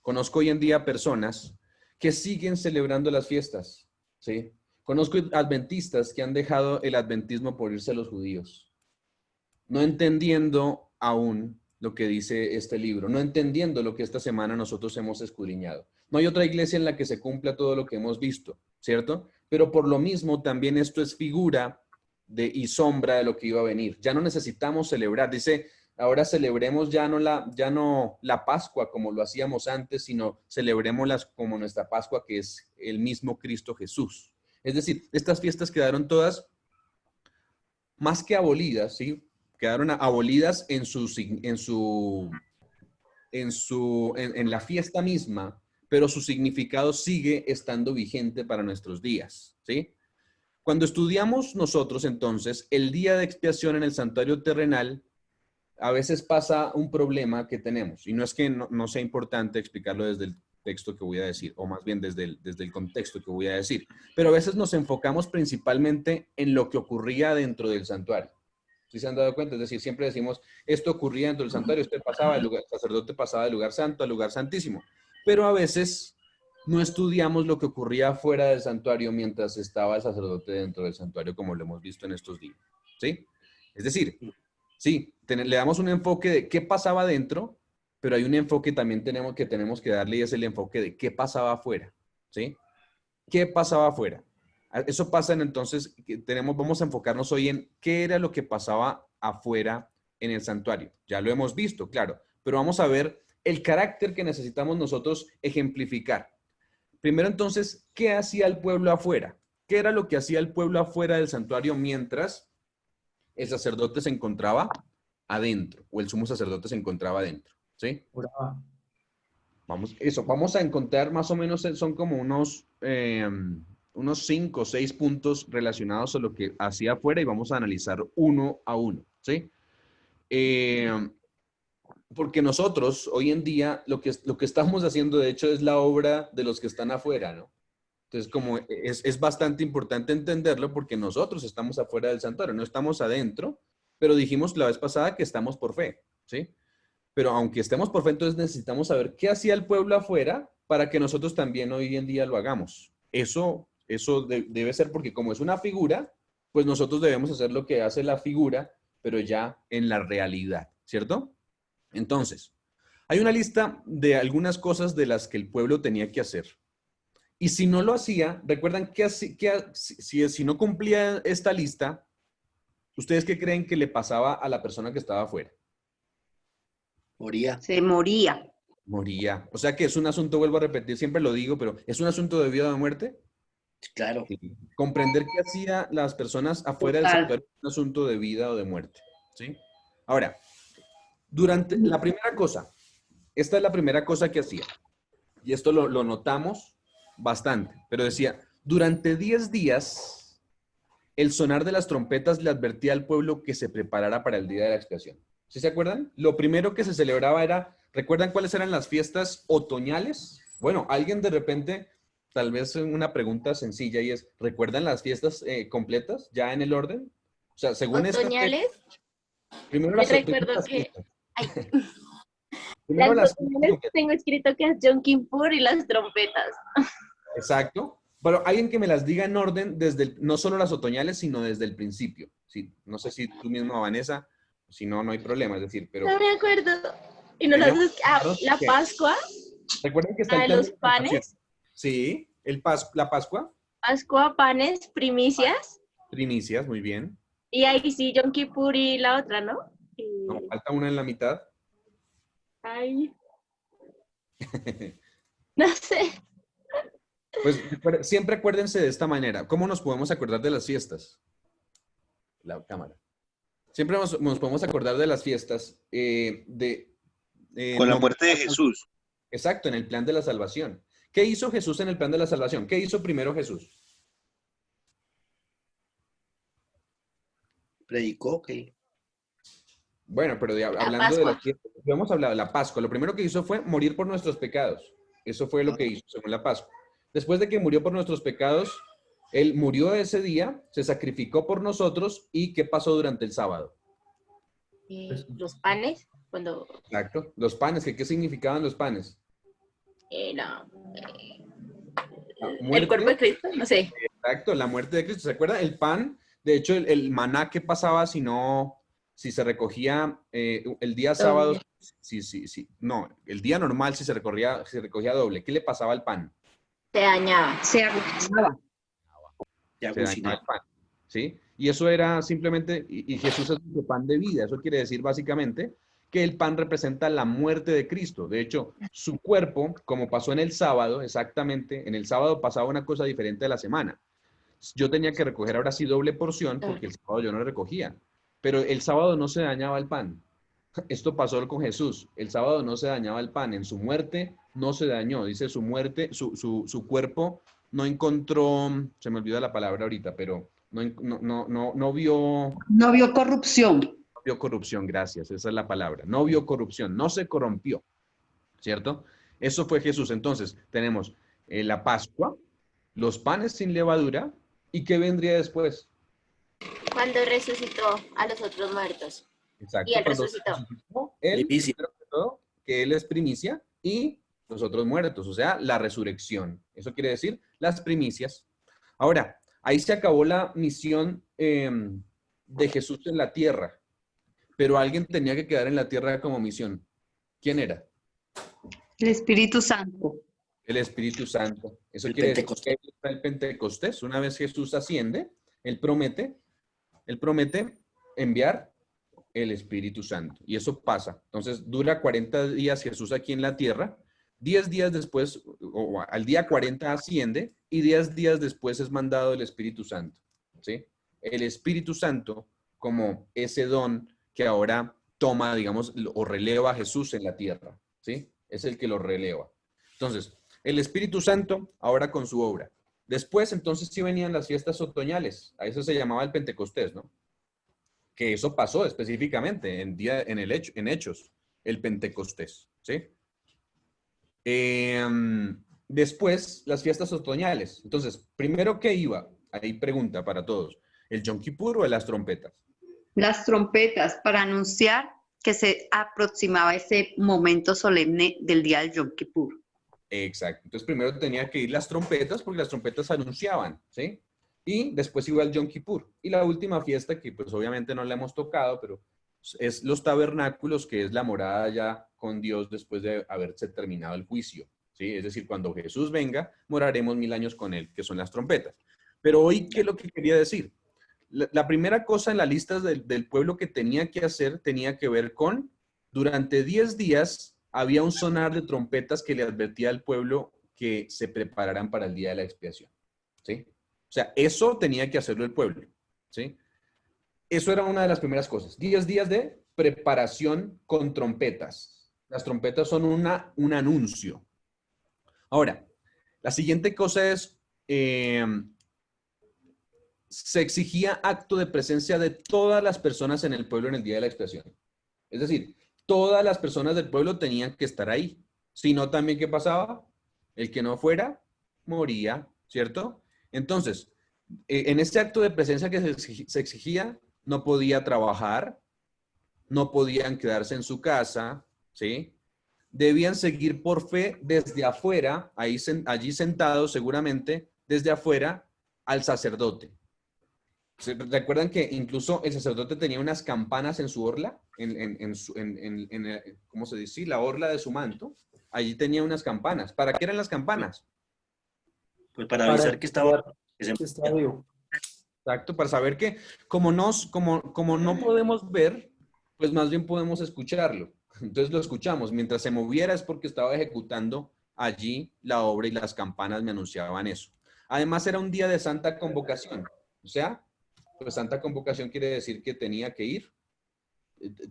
Conozco hoy en día personas que siguen celebrando las fiestas, ¿sí? Conozco adventistas que han dejado el adventismo por irse a los judíos, no entendiendo aún lo que dice este libro, no entendiendo lo que esta semana nosotros hemos escudriñado. No hay otra iglesia en la que se cumpla todo lo que hemos visto, ¿cierto? Pero por lo mismo también esto es figura y sombra de lo que iba a venir. Ya no necesitamos celebrar, dice, ahora celebremos ya no la Pascua como lo hacíamos antes, sino celebrémoslas como nuestra Pascua, que es el mismo Cristo Jesús. Es decir, estas fiestas quedaron todas más que abolidas, ¿sí? Quedaron abolidas en la fiesta misma, pero su significado sigue estando vigente para nuestros días, ¿sí? Cuando estudiamos nosotros, entonces, el día de expiación en el santuario terrenal, a veces pasa un problema que tenemos, y no es que no sea importante explicarlo desde el texto que voy a decir, o más bien desde el contexto que voy a decir, pero a veces nos enfocamos principalmente en lo que ocurría dentro del santuario. ¿Sí se han dado cuenta? Es decir, siempre decimos, esto ocurría dentro del santuario, esto pasaba, el sacerdote pasaba del lugar santo al lugar santísimo. Pero a veces no estudiamos lo que ocurría fuera del santuario mientras estaba el sacerdote dentro del santuario, como lo hemos visto en estos días. ¿Sí? Es decir, sí, le damos un enfoque de qué pasaba dentro, pero hay un enfoque también tenemos que darle, y es el enfoque de qué pasaba afuera. ¿Sí? ¿Qué pasaba afuera? Eso pasa entonces, vamos a enfocarnos hoy en qué era lo que pasaba afuera en el santuario. Ya lo hemos visto, claro, pero vamos a ver el carácter que necesitamos nosotros ejemplificar. Primero entonces, ¿qué hacía el pueblo afuera? ¿Qué era lo que hacía el pueblo afuera del santuario mientras el sacerdote se encontraba adentro, o el sumo sacerdote se encontraba adentro? ¿Sí? Oraba. Vamos a encontrar más o menos, son como unos 5 o 6 puntos relacionados a lo que hacía afuera, y vamos a analizar uno a uno, ¿sí? Porque nosotros hoy en día lo que estamos haciendo de hecho es la obra de los que están afuera, ¿no? Entonces como es bastante importante entenderlo, porque nosotros estamos afuera del santuario, no estamos adentro, pero dijimos la vez pasada que estamos por fe, ¿sí? Pero aunque estemos por fe, entonces necesitamos saber qué hacía el pueblo afuera para que nosotros también hoy en día lo hagamos. Eso debe ser, porque como es una figura, pues nosotros debemos hacer lo que hace la figura, pero ya en la realidad, ¿cierto? Entonces, hay una lista de algunas cosas de las que el pueblo tenía que hacer. Y si no lo hacía, recuerdan que si no cumplía esta lista, ¿ustedes qué creen que le pasaba a la persona que estaba afuera? Moría. Se moría. Moría. O sea que es un asunto, vuelvo a repetir, siempre lo digo, pero ¿es un asunto de vida o de muerte? Claro. Sí. Comprender qué hacía las personas afuera del Total. santuario es un asunto de vida o de muerte. ¿Sí? Ahora, durante la primera cosa, esta es la primera cosa que hacía, y esto lo notamos bastante, pero decía, durante 10 días, el sonar de las trompetas le advertía al pueblo que se preparara para el día de la expiación. ¿Sí se acuerdan? Lo primero que se celebraba era, ¿recuerdan cuáles eran las fiestas otoñales? Bueno, alguien de repente, tal vez una pregunta sencilla, y es, ¿recuerdan las fiestas completas ya en el orden? O sea, según esta fecha, Otoñales, primero les primero recuerdo las que fiestas. ay, Primero las las fiestas otoñales completas. tengo escrito que es Yom Kippur y las trompetas. Exacto. Pero alguien que me las diga en orden no solo las otoñales, sino desde el principio. Sí, no sé si tú misma, Vanessa, si no, no hay problema. Es decir, pero No me acuerdo. Y no las tenemos claros la que, Pascua, recuerden que está el plan de los la salvación. panes, Sí, la Pascua, Pascua, panes, primicias, primicias, muy bien. y ahí sí, Yom Kippur y la otra, ¿no? No, Y, falta una en la mitad. ay, no sé. Pues siempre acuérdense de esta manera. ¿Cómo nos podemos acordar de las fiestas? La cámara. Siempre nos podemos acordar de las fiestas Con la muerte de nombrando. Jesús. Exacto, en el plan de la salvación. ¿Qué hizo Jesús en el plan de la salvación? ¿Qué hizo primero Jesús? Predicó que Bueno, pero La hablando de las Pascua. fiestas, hemos hablado de la Pascua. Lo primero que hizo fue morir por nuestros pecados. Eso fue lo que hizo, según la Pascua. Después de que murió por nuestros pecados, Él murió ese día, se sacrificó por nosotros. ¿Y qué pasó durante el sábado? Los panes, cuando Exacto. Los panes, ¿qué significaban los panes? No. La El cuerpo de muerte, Cristo, no sé. exacto, la muerte de Cristo. ¿Se acuerda? El pan, de hecho, el maná que pasaba si no, si se recogía el día sábado, Doble. sí, no, el día normal si se recogía doble. ¿Qué le pasaba al pan? Se dañaba. Se agotaba. Ya Se dañaba el aluciné. pan, ¿sí? Y eso era simplemente, y Jesús es el pan de vida. Eso quiere decir básicamente que el pan representa la muerte de Cristo. De hecho, su cuerpo, como pasó en el sábado, exactamente, en el sábado pasaba una cosa diferente de la semana. Yo tenía que recoger ahora sí doble porción porque el sábado yo no recogía. Pero el sábado no se dañaba el pan. Esto pasó con Jesús. El sábado no se dañaba el pan. En su muerte no se dañó. Dice su muerte, su cuerpo no encontró, se me olvida la palabra ahorita, pero no No vio corrupción. vio corrupción, gracias. Esa es la palabra. No vio corrupción, no se corrompió, ¿cierto? Eso fue Jesús. Entonces, tenemos la Pascua, los panes sin levadura, ¿y qué vendría después? Cuando resucitó a los otros muertos. Exacto. Y él Cuando resucitó. resucitó, él, Primicia. primero que todo, que él es primicia y los otros muertos, o sea, la resurrección. Eso quiere decir las primicias. Ahora, ahí se acabó la misión de Jesús en la tierra, pero alguien tenía que quedar en la tierra como misión. ¿Quién era? El Espíritu Santo. El Espíritu Santo. Eso El quiere decir Pentecostés. que ahí está el Pentecostés. Una vez Jesús asciende, él promete enviar el Espíritu Santo. Y eso pasa. Entonces, dura 40 días Jesús aquí en la tierra. 10 días después, o al día 40 asciende, y 10 días después es mandado el Espíritu Santo. ¿Sí? El Espíritu Santo como ese don que ahora toma, digamos, o releva a Jesús en la tierra. ¿Sí? Es el que lo releva. Entonces, el Espíritu Santo ahora con su obra. Después, entonces, sí venían las fiestas otoñales. A eso se llamaba el Pentecostés, ¿no? Que eso pasó específicamente en Hechos, el Pentecostés, ¿sí? Después, las fiestas otoñales. Entonces, primero, ¿qué iba? Ahí pregunta para todos. ¿El Yom Kippur o las trompetas? Las trompetas para anunciar que se aproximaba ese momento solemne del día del Yom Kippur. Exacto. Entonces, primero tenía que ir las trompetas porque las trompetas anunciaban, ¿sí? Y después iba el Yom Kippur. Y la última fiesta, que pues obviamente no la hemos tocado, pero es los tabernáculos, que es la morada ya con Dios después de haberse terminado el juicio, ¿sí? Es decir, cuando Jesús venga, moraremos 1000 años con él, que son las trompetas. Pero hoy, ¿qué es lo que quería decir? La primera cosa en la lista del pueblo que tenía que hacer tenía que ver con, durante 10 días, había un sonar de trompetas que le advertía al pueblo que se prepararan para el día de la expiación, ¿sí? O sea, eso tenía que hacerlo el pueblo, ¿sí? Eso era una de las primeras cosas. 10 días de preparación con trompetas. Las trompetas son un anuncio. Ahora, la siguiente cosa es, se exigía acto de presencia de todas las personas en el pueblo en el día de la expiación. Es decir, todas las personas del pueblo tenían que estar ahí. Si no, también, ¿qué pasaba? El que no fuera, moría, ¿cierto? Entonces, en este acto de presencia que se exigía, no podía trabajar, no podían quedarse en su casa, ¿sí? Debían seguir por fe desde afuera, allí sentados seguramente, desde afuera, al sacerdote. ¿Recuerdan que incluso el sacerdote tenía unas campanas en su orla? ¿Cómo se dice? La orla de su manto. Allí tenía unas campanas. ¿Para qué eran las campanas? Pues para avisar que estaba, que se Está vivo. Exacto, para saber que como no podemos ver, pues más bien podemos escucharlo. Entonces lo escuchamos. Mientras se moviera es porque estaba ejecutando allí la obra y las campanas me anunciaban eso. Además era un día de santa convocación. O sea, pues santa convocación quiere decir que tenía que ir,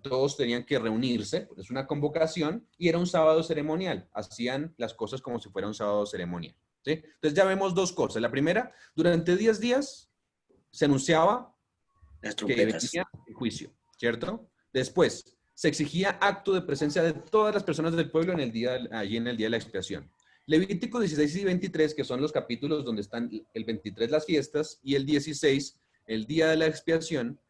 todos tenían que reunirse, es una convocación y era un sábado ceremonial. Hacían las cosas como si fuera un sábado ceremonial, ¿sí? Entonces ya vemos dos cosas. La primera, durante 10 días se anunciaba las que trompetas. venía el juicio, ¿cierto? Después, se exigía acto de presencia de todas las personas del pueblo allí en el día de la expiación. Levítico 16 y 23, que son los capítulos donde están el 23 las fiestas y el 16 el día de la expiación,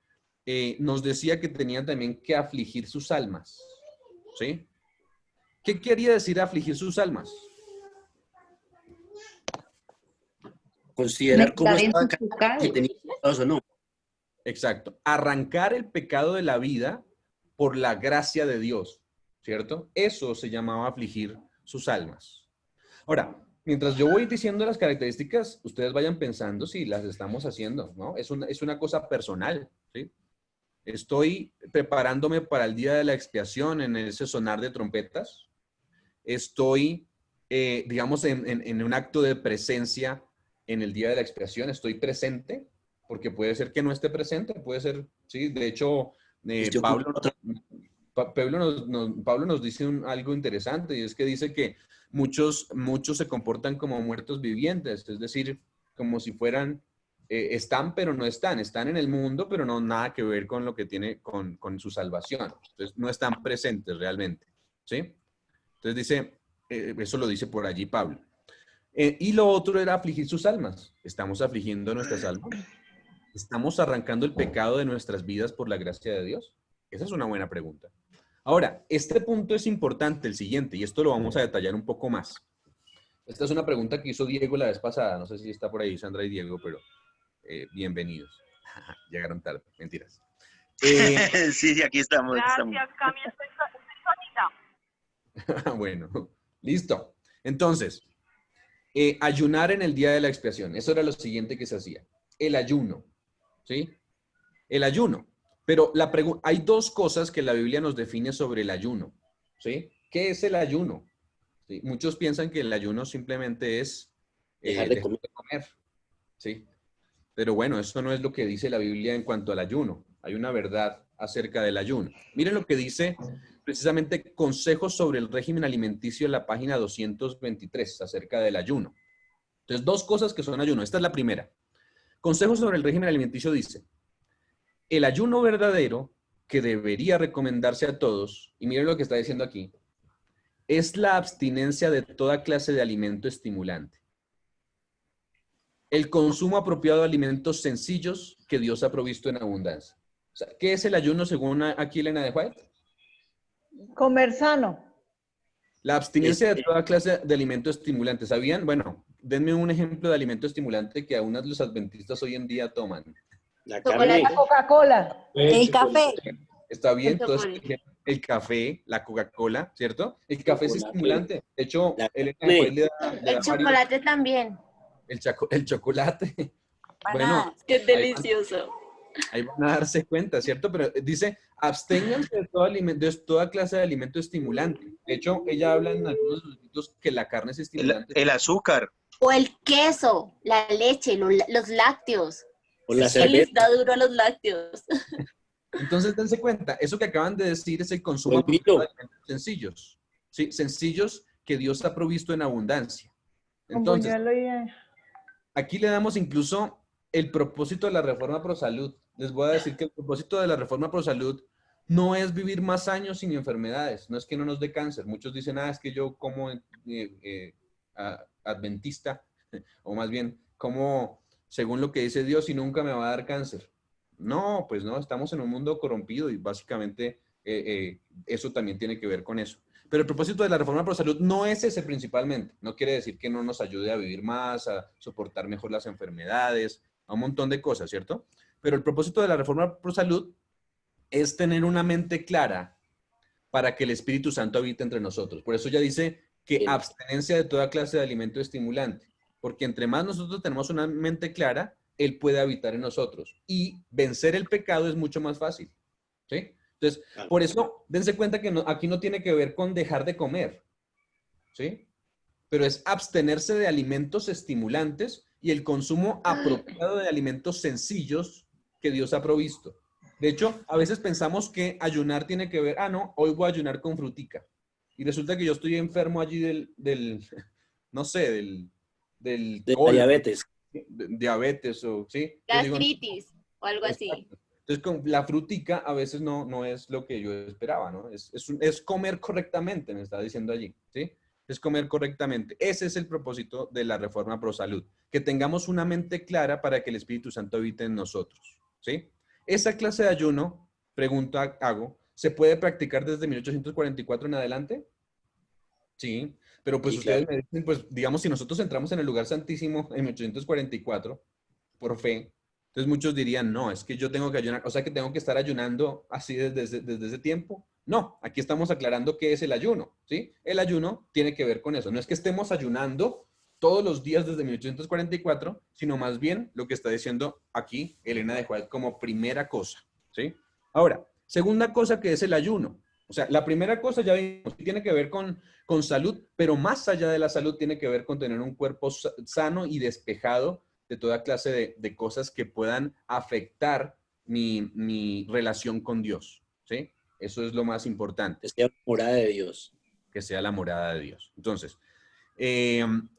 nos decía que tenían también que afligir sus almas, ¿sí? ¿Qué quería decir afligir sus almas? considerar cómo Meditar en estaba sus cada si pecados. tenía pecados o no. Exacto. Arrancar el pecado de la vida por la gracia de Dios, ¿cierto? Eso se llamaba afligir sus almas. Ahora, mientras yo voy diciendo las características, ustedes vayan pensando si las estamos haciendo, ¿no? Es una cosa personal, ¿sí? Estoy preparándome para el día de la expiación en ese sonar de trompetas. Estoy, digamos, en un acto de presencia en el día de la expiación. Estoy presente, porque puede ser que no esté presente, puede ser, sí. De hecho, Estoy Pablo, ocupado. Pablo nos dice algo interesante, y es que dice que muchos se comportan como muertos vivientes, es decir, como si fueran, están pero no están en el mundo, pero no nada que ver con lo que tiene con su salvación. Entonces, no están presentes realmente, ¿sí? Entonces dice, eso lo dice por allí Pablo. Y lo otro era afligir sus almas. ¿Estamos afligiendo nuestras almas? ¿Estamos arrancando el pecado de nuestras vidas por la gracia de Dios? Esa es una buena pregunta. Ahora, este punto es importante, el siguiente, y esto lo vamos a detallar un poco más. Esta es una pregunta que hizo Diego la vez pasada. No sé si está por ahí Sandra y Diego, pero bienvenidos. Llegaron tarde, mentiras. Sí, aquí estamos. Gracias, Cami, estoy solita. Bueno, listo. Entonces, ayunar en el día de la expiación. Eso era lo siguiente que se hacía. El ayuno, ¿sí? El ayuno. Pero hay dos cosas que la Biblia nos define sobre el ayuno, ¿sí? ¿Qué es el ayuno? ¿Sí? Muchos piensan que el ayuno simplemente es Dejar de comer. ¿sí? Pero bueno, eso no es lo que dice la Biblia en cuanto al ayuno. Hay una verdad acerca del ayuno. Miren lo que dice precisamente Consejos sobre el régimen alimenticio en la página 223 acerca del ayuno. Entonces, dos cosas que son ayuno. Esta es la primera. Consejos sobre el régimen alimenticio dice, el ayuno verdadero que debería recomendarse a todos, y miren lo que está diciendo aquí, es la abstinencia de toda clase de alimento estimulante. El consumo apropiado de alimentos sencillos que Dios ha provisto en abundancia. O sea, ¿qué es el ayuno según aquí Elena de White? Comer sano. La abstinencia de toda clase de alimento estimulante. ¿Sabían? Bueno, denme un ejemplo de alimento estimulante que aún los adventistas hoy en día toman. La Chocolate. carne. La Coca-Cola. El café. Está bien, El entonces chocolate. el café, la Coca-Cola, ¿cierto? El café es Chocolate. estimulante. De hecho, La Elena de carne. White le da El varios- chocolate también. el chocolate. Bueno, Qué delicioso. ahí van a darse cuenta, ¿cierto? Pero dice, absténganse de toda clase de alimento estimulante. De hecho, ella habla en algunos de sus escritos que la carne es estimulante. El azúcar. O el queso, la leche, los lácteos. O la Él cerveza. les da duro a los lácteos. Entonces, dense cuenta, eso que acaban de decir es el consumo O el vino. de alimentos sencillos. ¿Sí? Sencillos que Dios ha provisto en abundancia. Con Entonces, buñuelo y... aquí le damos incluso el propósito de la reforma pro salud. Les voy a decir que el propósito de la reforma pro salud no es vivir más años sin enfermedades, no es que no nos dé cáncer. Muchos dicen, es que yo como adventista, o más bien, como según lo que dice Dios y nunca me va a dar cáncer. No, pues no, estamos en un mundo corrompido y básicamente eso también tiene que ver con eso. Pero el propósito de la reforma pro salud no es ese principalmente. No quiere decir que no nos ayude a vivir más, a soportar mejor las enfermedades, a un montón de cosas, ¿cierto? Pero el propósito de la reforma pro salud es tener una mente clara para que el Espíritu Santo habite entre nosotros. Por eso ya dice que Bien. abstenencia de toda clase de alimento estimulante. Porque entre más nosotros tenemos una mente clara, Él puede habitar en nosotros. Y vencer el pecado es mucho más fácil. ¿Sí? Entonces, Claro. por eso, dense cuenta que aquí no tiene que ver con dejar de comer. ¿Sí? Pero es abstenerse de alimentos estimulantes y el consumo apropiado de alimentos sencillos que Dios ha provisto. De hecho, a veces pensamos que ayunar tiene que ver, no, hoy voy a ayunar con frutica. Y resulta que yo estoy enfermo allí no sé, del De la colon, diabetes. diabetes o, ¿sí? Yo digo, Gastritis o algo así. exacto. Entonces, con la frutica a veces no es lo que yo esperaba, ¿no? Es comer correctamente, me está diciendo allí, ¿sí? Es comer correctamente. Ese es el propósito de la reforma pro salud, que tengamos una mente clara para que el Espíritu Santo habite en nosotros, ¿sí? Esa clase de ayuno, pregunta hago, ¿se puede practicar desde 1844 en adelante? Sí, pero pues Sí, ustedes claro. me dicen, pues digamos, si nosotros entramos en el lugar santísimo en 1844 por fe, entonces muchos dirían, no, es que yo tengo que ayunar, o sea que tengo que estar ayunando así desde ese tiempo. No, aquí estamos aclarando qué es el ayuno, ¿sí? El ayuno tiene que ver con eso. No es que estemos ayunando todos los días desde 1844, sino más bien lo que está diciendo aquí Elena de White como primera cosa, ¿sí? Ahora, segunda cosa que es el ayuno. O sea, la primera cosa ya vimos que tiene que ver con salud, pero más allá de la salud tiene que ver con tener un cuerpo sano y despejado de toda clase de cosas que puedan afectar mi relación con Dios, ¿sí? Eso es lo más importante, Es que morada de Dios. que sea la morada de Dios. Entonces,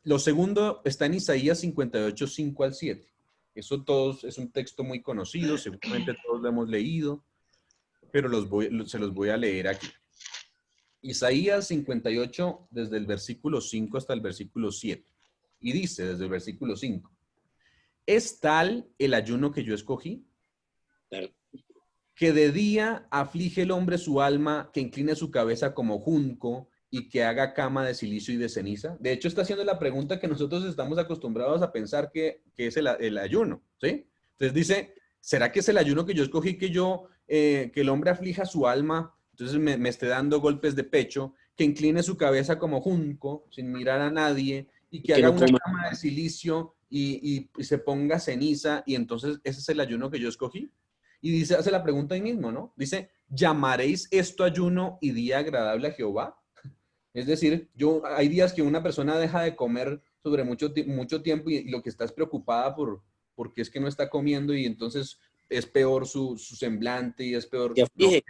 lo segundo está en Isaías 58, 5 al 7. Eso todos es un texto muy conocido, seguramente todos lo hemos leído, pero se los voy a leer aquí. Isaías 58, desde el versículo 5 hasta el versículo 7. Y dice desde el versículo 5, ¿es tal el ayuno que yo escogí? Claro. Que de día aflige el hombre su alma, que incline su cabeza como junco y que haga cama de silicio y de ceniza. De hecho, está haciendo la pregunta que nosotros estamos acostumbrados a pensar que es el ayuno, ¿sí? Entonces dice, ¿será que es el ayuno que yo escogí que el hombre aflija su alma, entonces me esté dando golpes de pecho, que incline su cabeza como junco, sin mirar a nadie, y Y que que haga no una coma. cama de silicio y se ponga ceniza, y entonces ese es el ayuno que yo escogí? Y dice, hace la pregunta ahí mismo, ¿no? Dice, ¿llamaréis esto ayuno y día agradable a Jehová? Es decir, hay días que una persona deja de comer sobre mucho tiempo y lo que está es preocupada porque es que no está comiendo y entonces es peor su semblante y es peor, Que no. aflige.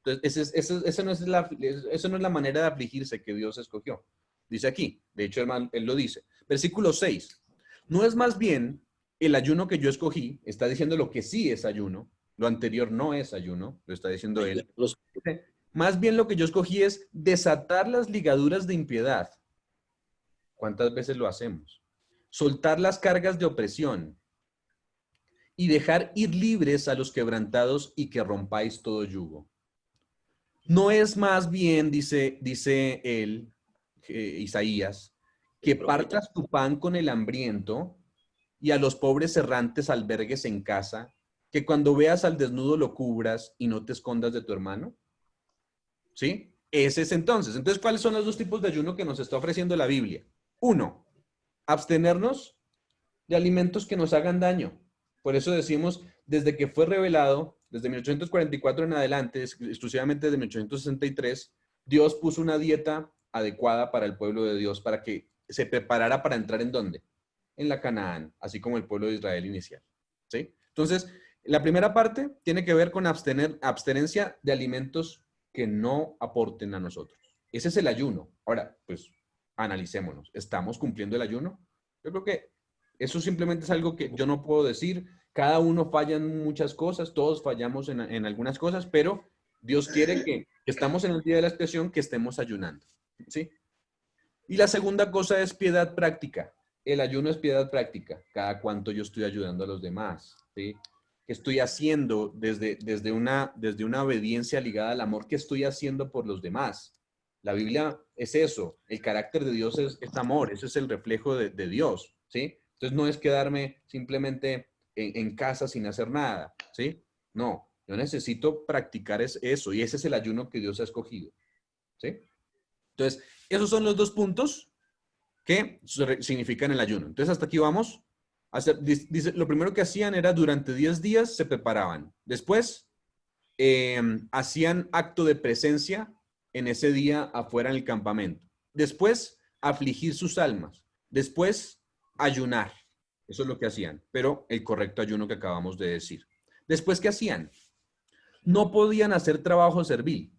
Entonces, eso no es la manera de afligirse que Dios escogió. Dice aquí, de hecho, él lo dice. Versículo 6. No es más bien el ayuno que yo escogí, está diciendo lo que sí es ayuno, lo anterior no es ayuno, lo está diciendo Ay, él. los- Más bien lo que yo escogí es desatar las ligaduras de impiedad. ¿Cuántas veces lo hacemos? Soltar las cargas de opresión y dejar ir libres a los quebrantados y que rompáis todo yugo. No es más bien, dice él, Isaías, el que profeta. partas tu pan con el hambriento y a los pobres errantes albergues en casa, que cuando veas al desnudo lo cubras y no te escondas de tu hermano. ¿Sí? Ese es entonces. Entonces, ¿cuáles son los dos tipos de ayuno que nos está ofreciendo la Biblia? Uno, abstenernos de alimentos que nos hagan daño. Por eso decimos, desde que fue revelado, desde 1844 en adelante, exclusivamente desde 1863, Dios puso una dieta adecuada para el pueblo de Dios para que se preparara para entrar ¿en dónde? En la Canaán, así como el pueblo de Israel inicial. ¿Sí? Entonces, la primera parte tiene que ver con abstenencia de alimentos que no aporten a nosotros. Ese es el ayuno. Ahora, pues, analicémonos. ¿Estamos cumpliendo el ayuno? Yo creo que eso simplemente es algo que yo no puedo decir. Cada uno falla en muchas cosas, todos fallamos en algunas cosas, pero Dios quiere que estamos en el día de la expiación, que estemos ayunando. ¿Sí? Y la segunda cosa es piedad práctica. El ayuno es piedad práctica. Cada cuánto yo estoy ayudando a los demás. ¿Sí? ¿Qué estoy haciendo desde una obediencia ligada al amor? ¿Qué estoy haciendo por los demás? La Biblia es eso. El carácter de Dios es amor. Ese es el reflejo de Dios. ¿Sí? Entonces no es quedarme simplemente en casa sin hacer nada. ¿Sí? No. Yo necesito practicar eso. Y ese es el ayuno que Dios ha escogido. ¿Sí? Entonces, esos son los dos puntos que significan el ayuno. Entonces, hasta aquí vamos. Dice, lo primero que hacían era durante 10 días se preparaban. Después, hacían acto de presencia en ese día afuera en el campamento. Después, afligir sus almas. Después, ayunar. Eso es lo que hacían, pero el correcto ayuno que acabamos de decir. Después, ¿qué hacían? No podían hacer trabajo servil.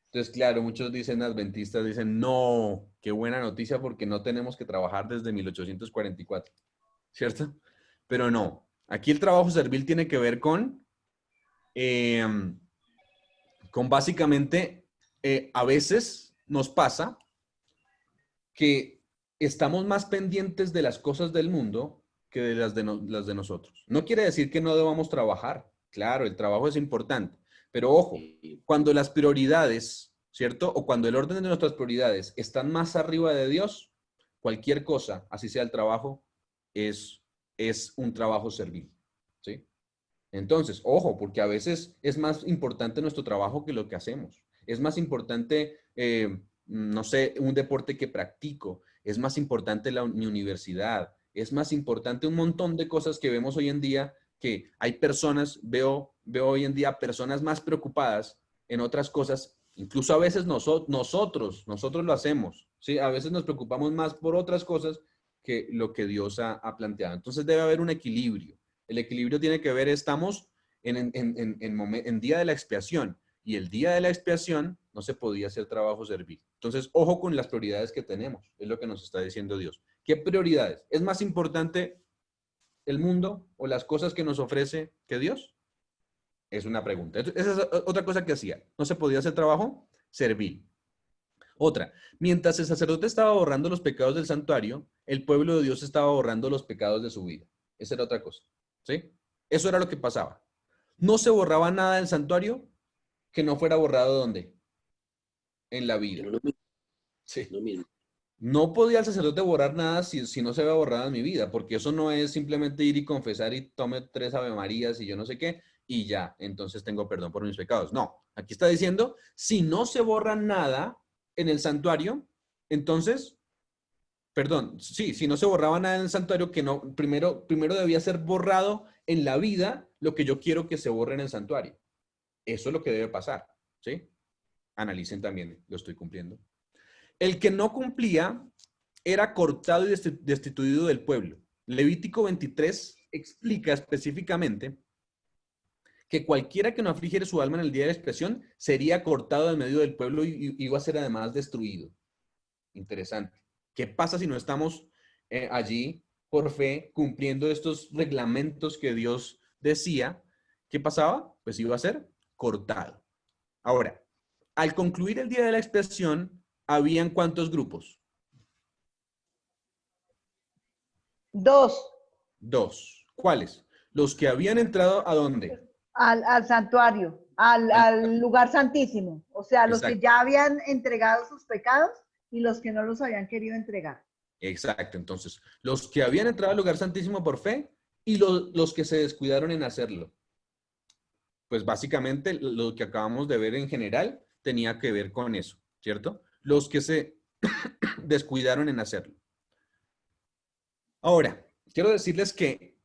Entonces, claro, muchos dicen, adventistas, dicen, no, qué buena noticia porque no tenemos que trabajar desde 1844, ¿cierto? Pero no, aquí el trabajo servil tiene que ver eh, con básicamente, a veces nos pasa que estamos más pendientes de las cosas del mundo que de las de nosotros. No quiere decir que no debamos trabajar, claro, el trabajo es importante, pero ojo, cuando las prioridades ¿cierto? O cuando el orden de nuestras prioridades están más arriba de Dios, cualquier cosa, así sea el trabajo, es un trabajo servil, ¿sí? Entonces, ojo, porque a veces es más importante nuestro trabajo que lo que hacemos. Es más importante, no sé, un deporte que practico. Es más importante mi universidad. Es más importante un montón de cosas que vemos hoy en día, que hay personas, veo hoy en día personas más preocupadas en otras cosas. Incluso a veces nosotros lo hacemos, ¿sí? A veces nos preocupamos más por otras cosas que lo que Dios ha planteado. Entonces debe haber un equilibrio. El equilibrio tiene que ver, estamos en día de la expiación, y el día de la expiación no se podía hacer trabajo servil. Entonces, ojo con las prioridades que tenemos, es lo que nos está diciendo Dios. ¿Qué prioridades? ¿Es más importante el mundo o las cosas que nos ofrece que Dios? Es una pregunta. Esa es otra cosa que hacía. No se podía hacer trabajo servil. Otra, mientras el sacerdote estaba borrando los pecados del santuario, el pueblo de Dios estaba borrando los pecados de su vida. Esa era otra cosa. ¿Sí? Eso era lo que pasaba. No se borraba nada del santuario que no fuera borrado ¿dónde? En la vida. Sí. Lo mismo. No podía el sacerdote borrar nada si no se había borrado en mi vida, porque eso no es simplemente ir y confesar y tome 3 Ave Marías y yo no sé qué, y ya, entonces tengo perdón por mis pecados. No, aquí está diciendo, si no se borra nada en el santuario, entonces, perdón, sí, si no se borraba nada en el santuario, que no, primero debía ser borrado en la vida lo que yo quiero que se borre en el santuario. Eso es lo que debe pasar, ¿sí? Analicen también, lo estoy cumpliendo. El que no cumplía era cortado y destituido del pueblo. Levítico 23 explica específicamente que cualquiera que no afligiere su alma en el día de la expiación sería cortado en medio del pueblo y iba a ser además destruido. Interesante. ¿Qué pasa si no estamos allí por fe cumpliendo estos reglamentos que Dios decía? ¿Qué pasaba? Pues iba a ser cortado. Ahora, al concluir el día de la expiación, ¿habían cuántos grupos? 2. 2. ¿Cuáles? Los que habían entrado ¿a dónde? Al santuario, al lugar santísimo. O sea, los que Exacto. ya habían entregado sus pecados y los que no los habían querido entregar. Exacto. Entonces, los que habían entrado al lugar santísimo por fe y los que se descuidaron en hacerlo. Pues básicamente lo que acabamos de ver en general tenía que ver con eso, ¿cierto? Los que se descuidaron en hacerlo. Ahora, quiero decirles que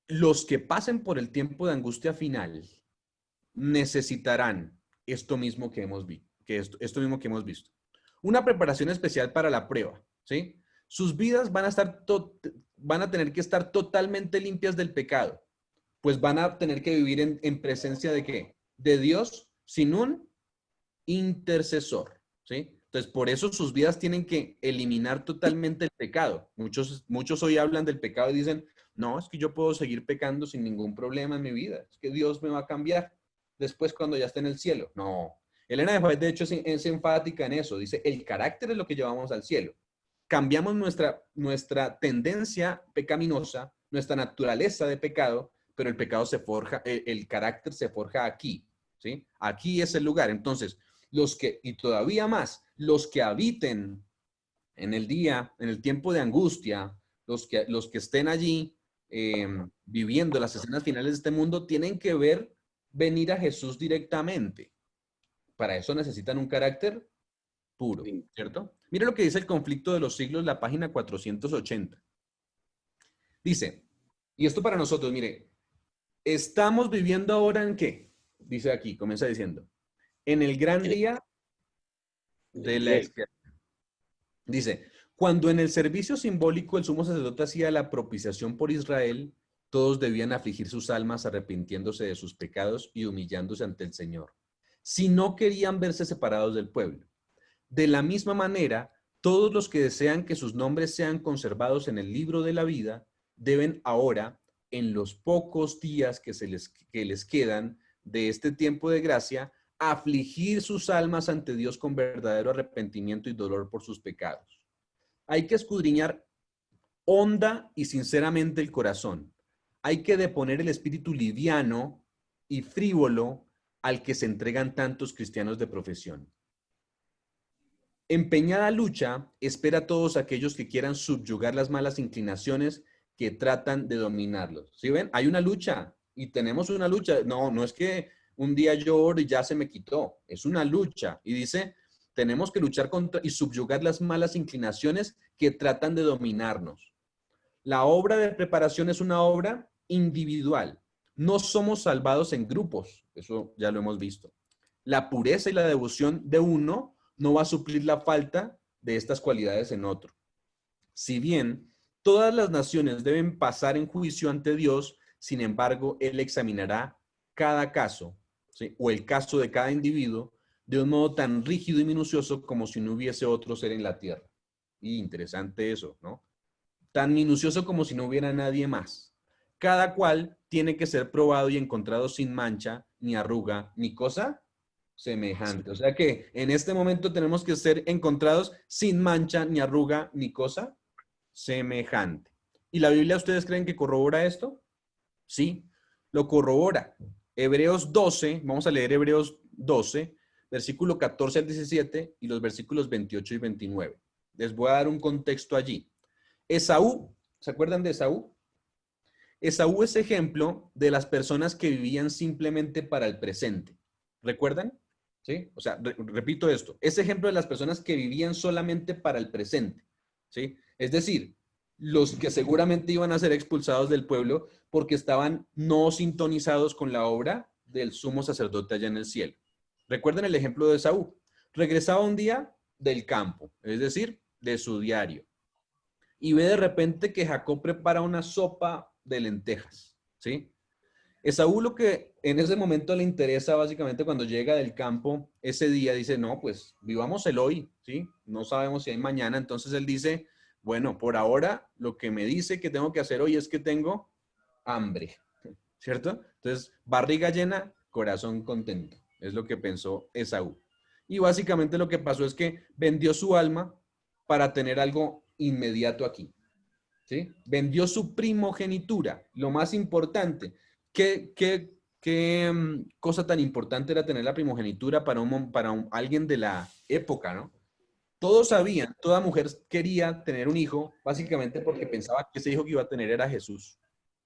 los que pasen por el tiempo de angustia final necesitarán esto mismo que hemos visto, esto mismo que hemos visto. Una preparación especial para la prueba, ¿sí? Sus vidas van a tener que estar totalmente limpias del pecado, pues van a tener que vivir en presencia de ¿qué? De Dios sin un intercesor, ¿sí? Entonces, por eso sus vidas tienen que eliminar totalmente el pecado. Muchos hoy hablan del pecado y dicen, no, es que yo puedo seguir pecando sin ningún problema en mi vida, es que Dios me va a cambiar después cuando ya esté en el cielo. No, Elena de White de hecho es enfática en eso, dice, el carácter es lo que llevamos al cielo. Cambiamos nuestra tendencia pecaminosa, nuestra naturaleza de pecado, pero el pecado se forja, el carácter se forja aquí, ¿sí? Aquí es el lugar. Entonces, y todavía más, los que habiten en el día, en el tiempo de angustia, los que estén allí viviendo las escenas finales de este mundo, tienen que ver venir a Jesús directamente. Para eso necesitan un carácter puro, ¿cierto? Mire lo que dice el conflicto de los siglos, la página 480. Dice, y esto para nosotros, mire, estamos viviendo ahora ¿en qué? Dice aquí, comienza diciendo, en el gran día de la expiación. Dice, cuando en el servicio simbólico el sumo sacerdote hacía la propiciación por Israel, todos debían afligir sus almas arrepintiéndose de sus pecados y humillándose ante el Señor, si no querían verse separados del pueblo. De la misma manera, todos los que desean que sus nombres sean conservados en el libro de la vida, deben ahora, en los pocos días que les quedan de este tiempo de gracia, afligir sus almas ante Dios con verdadero arrepentimiento y dolor por sus pecados. Hay que escudriñar honda y sinceramente el corazón. Hay que deponer el espíritu liviano y frívolo al que se entregan tantos cristianos de profesión. Empeñada lucha espera a todos aquellos que quieran subyugar las malas inclinaciones que tratan de dominarlos. ¿Sí ven? Hay una lucha y tenemos una lucha. No, no es que un día yo oro y ya se me quitó. Es una lucha. Y dice, tenemos que luchar contra y subyugar las malas inclinaciones que tratan de dominarnos. La obra de preparación es una obra individual. No somos salvados en grupos. Eso ya lo hemos visto. La pureza y la devoción de uno no va a suplir la falta de estas cualidades en otro. Si bien todas las naciones deben pasar en juicio ante Dios, sin embargo, Él examinará cada caso, ¿sí? O el caso de cada individuo de un modo tan rígido y minucioso como si no hubiese otro ser en la tierra. Y interesante eso, ¿no? Tan minucioso como si no hubiera nadie más. Cada cual tiene que ser probado y encontrado sin mancha, ni arruga, ni cosa semejante. O sea que en este momento tenemos que ser encontrados sin mancha, ni arruga, ni cosa semejante. ¿Y la Biblia ustedes creen que corrobora esto? Sí, lo corrobora. Hebreos 12, vamos a leer Hebreos 12, versículo 14 al 17 y los versículos 28 y 29. Les voy a dar un contexto allí. Esaú, ¿se acuerdan de Esaú? Esaú es ejemplo de las personas que vivían simplemente para el presente. ¿Recuerdan? ¿Sí? O sea, repito esto. Es ejemplo de las personas que vivían solamente para el presente. ¿Sí? Es decir, los que seguramente iban a ser expulsados del pueblo porque estaban no sintonizados con la obra del sumo sacerdote allá en el cielo. Recuerden el ejemplo de Esaú. Regresaba un día del campo, es decir, de su diario. Y ve de repente que Jacob prepara una sopa de lentejas, ¿sí? Esaú lo que en ese momento le interesa básicamente cuando llega del campo ese día, dice, no, pues vivamos el hoy, ¿sí? No sabemos si hay mañana, entonces él dice, bueno, por ahora lo que me dice que tengo que hacer hoy es que tengo hambre, ¿cierto? Entonces, barriga llena, corazón contento, es lo que pensó Esaú. Y básicamente lo que pasó es que vendió su alma para tener algo inmediato aquí, ¿sí? Vendió su primogenitura, lo más importante. ¿Qué cosa tan importante era tener la primogenitura para alguien de la época, ¿no? Todos sabían, toda mujer quería tener un hijo, básicamente porque pensaba que ese hijo que iba a tener era Jesús,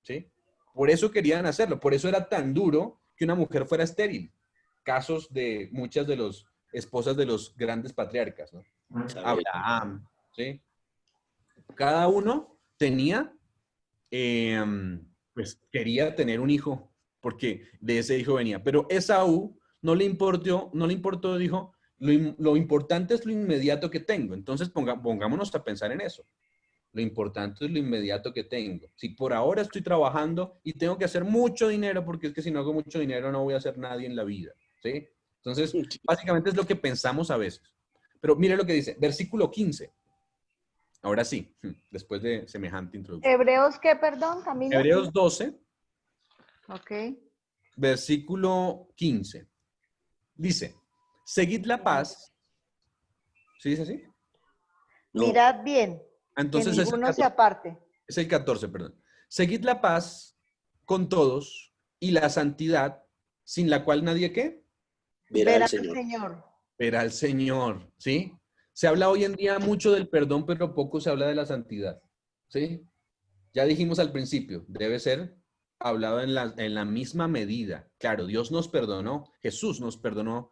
¿sí? Por eso querían hacerlo, por eso era tan duro que una mujer fuera estéril. Casos de muchas de las esposas de los grandes patriarcas, ¿no? Abraham, ¿sí? Cada uno tenía pues quería tener un hijo, porque de ese hijo venía. Pero Esaú no le importó, dijo, lo importante es lo inmediato que tengo. Entonces pongámonos a pensar en eso. Lo importante es lo inmediato que tengo. Si por ahora estoy trabajando y tengo que hacer mucho dinero, porque es que si no hago mucho dinero no voy a ser nadie en la vida, ¿sí? Entonces, básicamente es lo que pensamos a veces. Pero mire lo que dice, versículo 15. Ahora sí, después de semejante introducción. ¿Hebreos qué, perdón, Camilo? Hebreos 12, Ok. versículo 15. Dice, seguid la paz. ¿Sí dice así? No. Mirad bien, Entonces que es el ninguno se 14, aparte. es el 14, perdón. Seguid la paz con todos y la santidad, sin la cual nadie, ¿qué? Verá Verá al al Señor. Señor. Verá al Señor, ¿sí? Se habla hoy en día mucho del perdón, pero poco se habla de la santidad, ¿sí? Ya dijimos al principio, debe ser hablado en la misma medida. Claro, Dios nos perdonó, Jesús nos perdonó,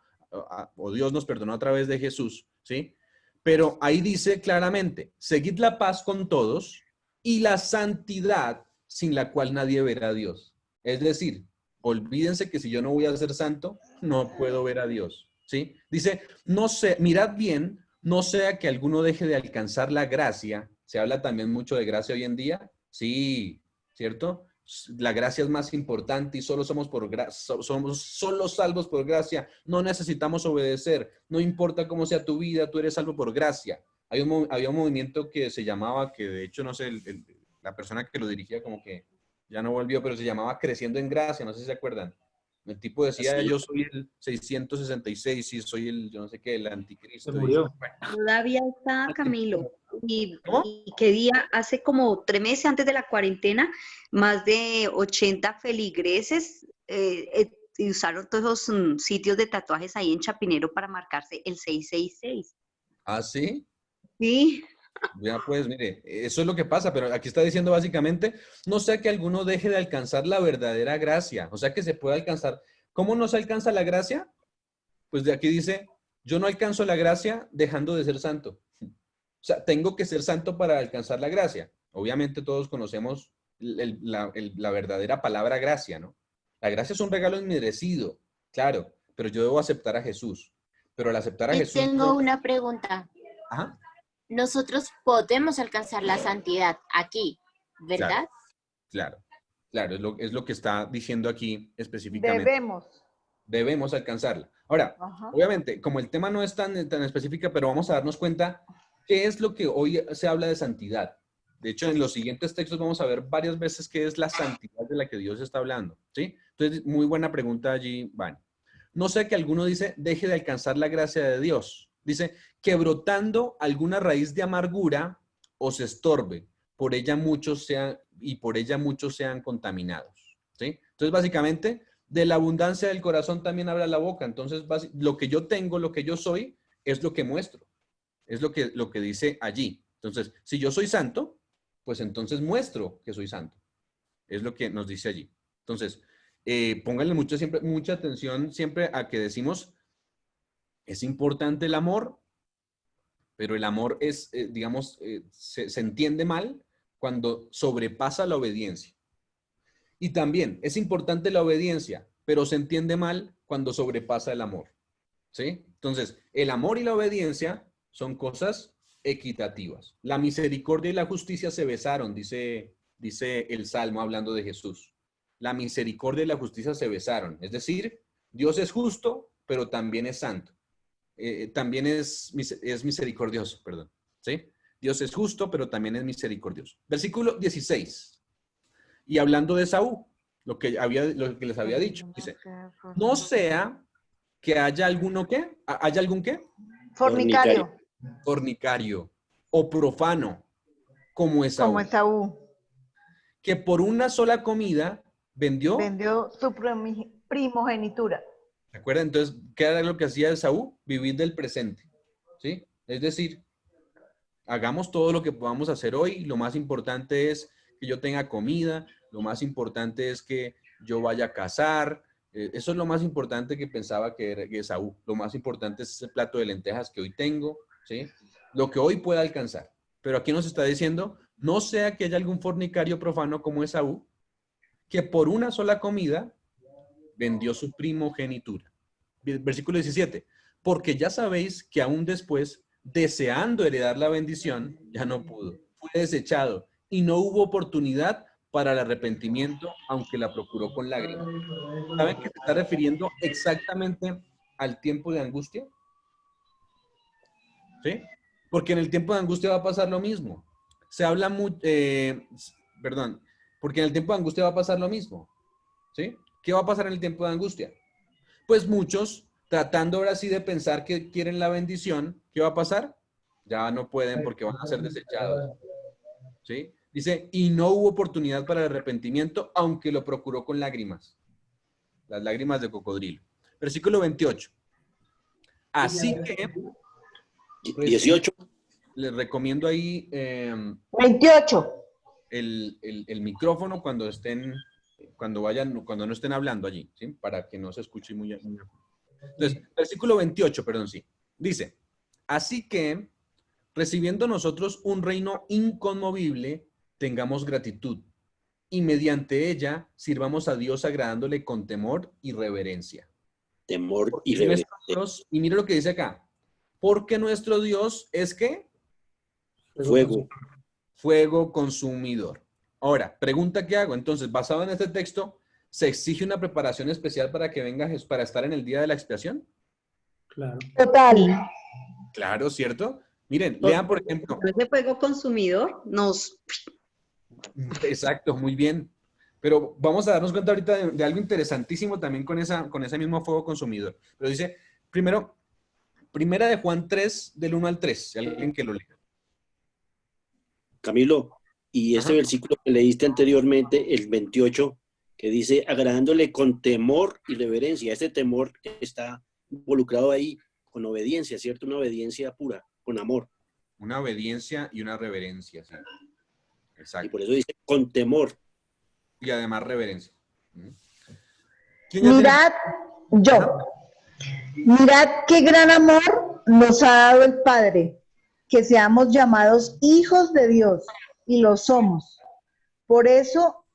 o Dios nos perdonó a través de Jesús, ¿sí? Pero ahí dice claramente, seguid la paz con todos y la santidad sin la cual nadie verá a Dios. Es decir, olvídense que si yo no voy a ser santo, no puedo ver a Dios, ¿sí? Dice, no sé, mirad bien, no sea que alguno deje de alcanzar la gracia. Se habla también mucho de gracia hoy en día. Sí, ¿cierto? La gracia es más importante y solo somos somos solo salvos por gracia. No necesitamos obedecer. No importa cómo sea tu vida, tú eres salvo por gracia. Había un movimiento que se llamaba, que de hecho no sé, la persona que lo dirigía como que ya no volvió, pero se llamaba Creciendo en Gracia, no sé si se acuerdan. El tipo decía, ¿Así? yo soy el 666 y soy el, yo no sé qué, el anticristo. Se murió. Todavía está Camilo. ¿Cómo? Y que día, hace como 3 meses antes de la cuarentena, más de 80 feligreses usaron todos esos sitios de tatuajes ahí en Chapinero para marcarse el 666. ¿Ah, sí? Sí, Ya pues, mire, eso es lo que pasa, pero aquí está diciendo básicamente, no sea que alguno deje de alcanzar la verdadera gracia, o sea que se puede alcanzar. ¿Cómo no se alcanza la gracia? Pues de aquí dice, yo no alcanzo la gracia dejando de ser santo. O sea, tengo que ser santo para alcanzar la gracia. Obviamente todos conocemos la verdadera palabra gracia, ¿no? La gracia es un regalo inmerecido, claro, pero yo debo aceptar a Jesús. Pero al aceptar a Y Jesús, tengo una pregunta. ajá, Nosotros podemos alcanzar la santidad aquí, claro, ¿verdad? claro, claro, es lo que está diciendo aquí específicamente. Debemos. Debemos alcanzarla. Ahora, Ajá. obviamente, como el tema no es tan específico, pero vamos a darnos cuenta qué es lo que hoy se habla de santidad. De hecho, en los siguientes textos vamos a ver varias veces qué es la santidad de la que Dios está hablando, ¿sí? Entonces, muy buena pregunta allí, Van. No sé que alguno dice, deje de alcanzar la gracia de Dios. Dice, que brotando alguna raíz de amargura os estorbe, por ella muchos sean, y por ella muchos sean contaminados, ¿sí? Entonces, básicamente, de la abundancia del corazón también habla la boca. Entonces, lo que yo tengo, lo que yo soy, es lo que muestro. Es lo que dice allí. Entonces, si yo soy santo, pues entonces muestro que soy santo. Es lo que nos dice allí. Entonces, pónganle mucha atención siempre a que decimos, es importante el amor, pero el amor es, digamos, se entiende mal cuando sobrepasa la obediencia. Y también es importante la obediencia, pero se entiende mal cuando sobrepasa el amor. ¿Sí? Entonces, el amor y la obediencia son cosas equitativas. La misericordia y la justicia se besaron, dice el Salmo hablando de Jesús. La misericordia y la justicia se besaron. Es decir, Dios es justo, pero también es santo. También es misericordioso, perdón. ¿Sí? Dios es justo, pero también es misericordioso. Versículo 16. Y hablando de Saúl, lo que les había dicho, dice, no sea que haya alguno qué, haya algún qué, Fornicario, fornicario o profano, como como Esaú, Esaú, que por una sola comida vendió, vendió su primogenitura. ¿se acuerdan? Entonces, ¿qué era lo que hacía Esaú? Vivir del presente, ¿sí? Es decir, hagamos todo lo que podamos hacer hoy, lo más importante es que yo tenga comida, lo más importante es que yo vaya a cazar, eso es lo más importante que pensaba que era Esaú, lo más importante es ese plato de lentejas que hoy tengo, ¿sí? Lo que hoy pueda alcanzar. Pero aquí nos está diciendo, no sea que haya algún fornicario profano como Esaú, que por una sola comida vendió su primogenitura. Versículo 17, porque ya sabéis que aún después, deseando heredar la bendición, ya no pudo. Fue desechado y no hubo oportunidad para el arrepentimiento, aunque la procuró con lágrimas. ¿Saben que se está refiriendo exactamente al tiempo de angustia? ¿Sí? Porque en el tiempo de angustia va a pasar lo mismo. Se habla mucho, perdón, porque en el tiempo de angustia va a pasar lo mismo. ¿Sí? ¿Qué va a pasar en el tiempo de angustia? Pues muchos, tratando ahora sí de pensar que quieren la bendición, ¿qué va a pasar? Ya no pueden porque van a ser desechados. ¿Sí? Dice, y no hubo oportunidad para el arrepentimiento, aunque lo procuró con lágrimas. Las lágrimas de cocodrilo. Versículo 28. Así que, pues, 18. les recomiendo ahí 28. el micrófono cuando no estén hablando allí, ¿sí? Para que no se escuche muy. Entonces, versículo 28, perdón, sí. Dice, así que, recibiendo nosotros un reino inconmovible, tengamos gratitud y mediante ella sirvamos a Dios agradándole con temor y reverencia. Temor y Porque nuestro reverencia. Dios, y mira lo que dice acá, porque nuestro Dios es ¿qué? Fuego. Fuego consumidor. Ahora, pregunta que hago. Entonces, basado en este texto, ¿se exige una preparación especial para que venga Jesús para estar en el día de la expiación? Claro. Total. Claro, ¿cierto? Miren, lean, por ejemplo. ese fuego consumidor nos... Exacto, muy bien. Pero vamos a darnos cuenta ahorita de algo interesantísimo también con ese mismo fuego consumidor. Pero dice, primera de Juan 3, del 1 al 3, si alguien que lo lea. Camilo, y este Ajá. versículo que leíste anteriormente, el 28, que dice, agradándole con temor y reverencia. Este temor está involucrado ahí con obediencia, ¿cierto? Una obediencia pura. con amor. Una obediencia y una reverencia, sí. Y Exacto. por eso dice con temor. Y además reverencia. ¿Quién ya tiene- Mirad, yo, mirad qué gran amor nos ha dado el Padre, que seamos llamados hijos de Dios, y lo somos. Por eso,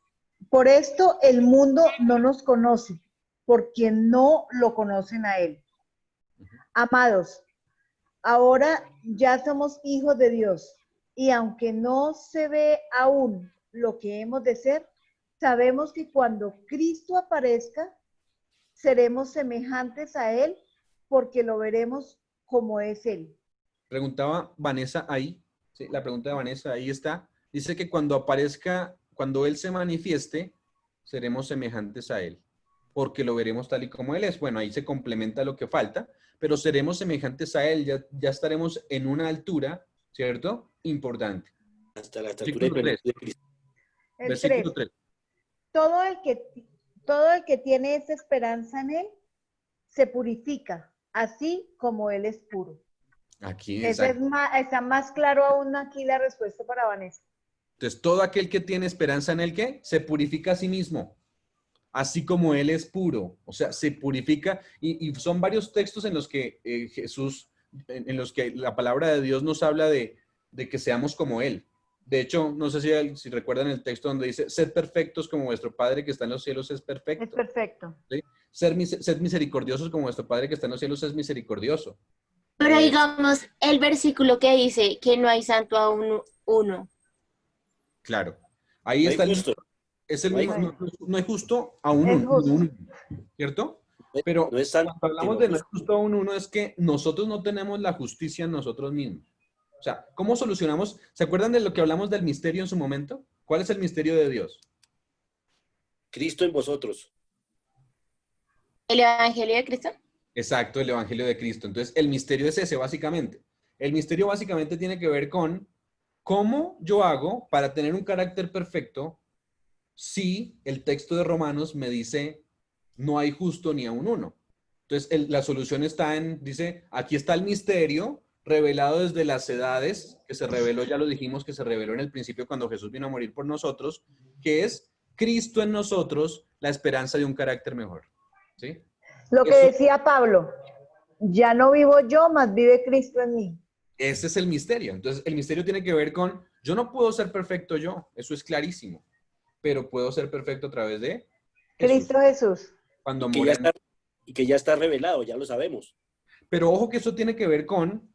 por esto el mundo no nos conoce, porque no lo conocen a Él. Amados, ahora ya somos hijos de Dios, y aunque no se ve aún lo que hemos de ser, sabemos que cuando Cristo aparezca, seremos semejantes a Él, porque lo veremos como es Él. Preguntaba Vanessa ahí, ¿sí? La pregunta de Vanessa ahí está. Dice que cuando aparezca, cuando Él se manifieste, seremos semejantes a Él, porque lo veremos tal y como Él es. Bueno, ahí se complementa lo que falta, pero seremos semejantes a Él, ya estaremos en una altura, ¿cierto? Importante. Hasta la estatura de Versículo 3. plenitud de Cristo. El Versículo 3. 3. Todo el que tiene esa esperanza en Él se purifica, así como Él es puro. Aquí, Ese está más claro aún aquí la respuesta para Vanessa. Entonces, todo aquel que tiene esperanza en el que se purifica a sí mismo, así como Él es puro. O sea, se purifica. Y son varios textos en los que Jesús, en los que la palabra de Dios nos habla de que seamos como Él. De hecho, no sé si recuerdan el texto donde dice, sed perfectos como vuestro Padre que está en los cielos es perfecto. Es perfecto. ¿Sí? Sed misericordiosos como vuestro Padre que está en los cielos es misericordioso. Pero digamos, el versículo que dice que no hay santo a uno. Claro. Ahí No hay está el justo. Es el No hay mismo, no hay justo a un Es uno, justo. ¿cierto? No Pero no es santo, cuando hablamos sino de no es justo. justo a un uno, es que nosotros no tenemos la justicia en nosotros mismos. O sea, ¿cómo solucionamos? ¿Se acuerdan de lo que hablamos del misterio en su momento? ¿Cuál es el misterio de Dios? Cristo en vosotros. ¿El Evangelio de Cristo? Exacto, el Evangelio de Cristo. Entonces, el misterio es ese, básicamente. El misterio básicamente tiene que ver con cómo yo hago para tener un carácter perfecto si el texto de Romanos me dice no hay justo ni a un uno. Entonces, la solución está dice, aquí está el misterio revelado desde las edades, que se reveló, ya lo dijimos, que se reveló en el principio cuando Jesús vino a morir por nosotros, que es Cristo en nosotros, la esperanza de un carácter mejor. ¿Sí? Lo que Eso, decía Pablo, ya no vivo yo, mas vive Cristo en mí. ese es el misterio. Entonces, el misterio tiene que ver con, yo no puedo ser perfecto yo, eso es clarísimo, pero puedo ser perfecto a través de Jesús. Cristo Jesús. Cuando Y que ya moremos. y que ya está revelado, ya lo sabemos. Pero ojo que eso tiene que ver con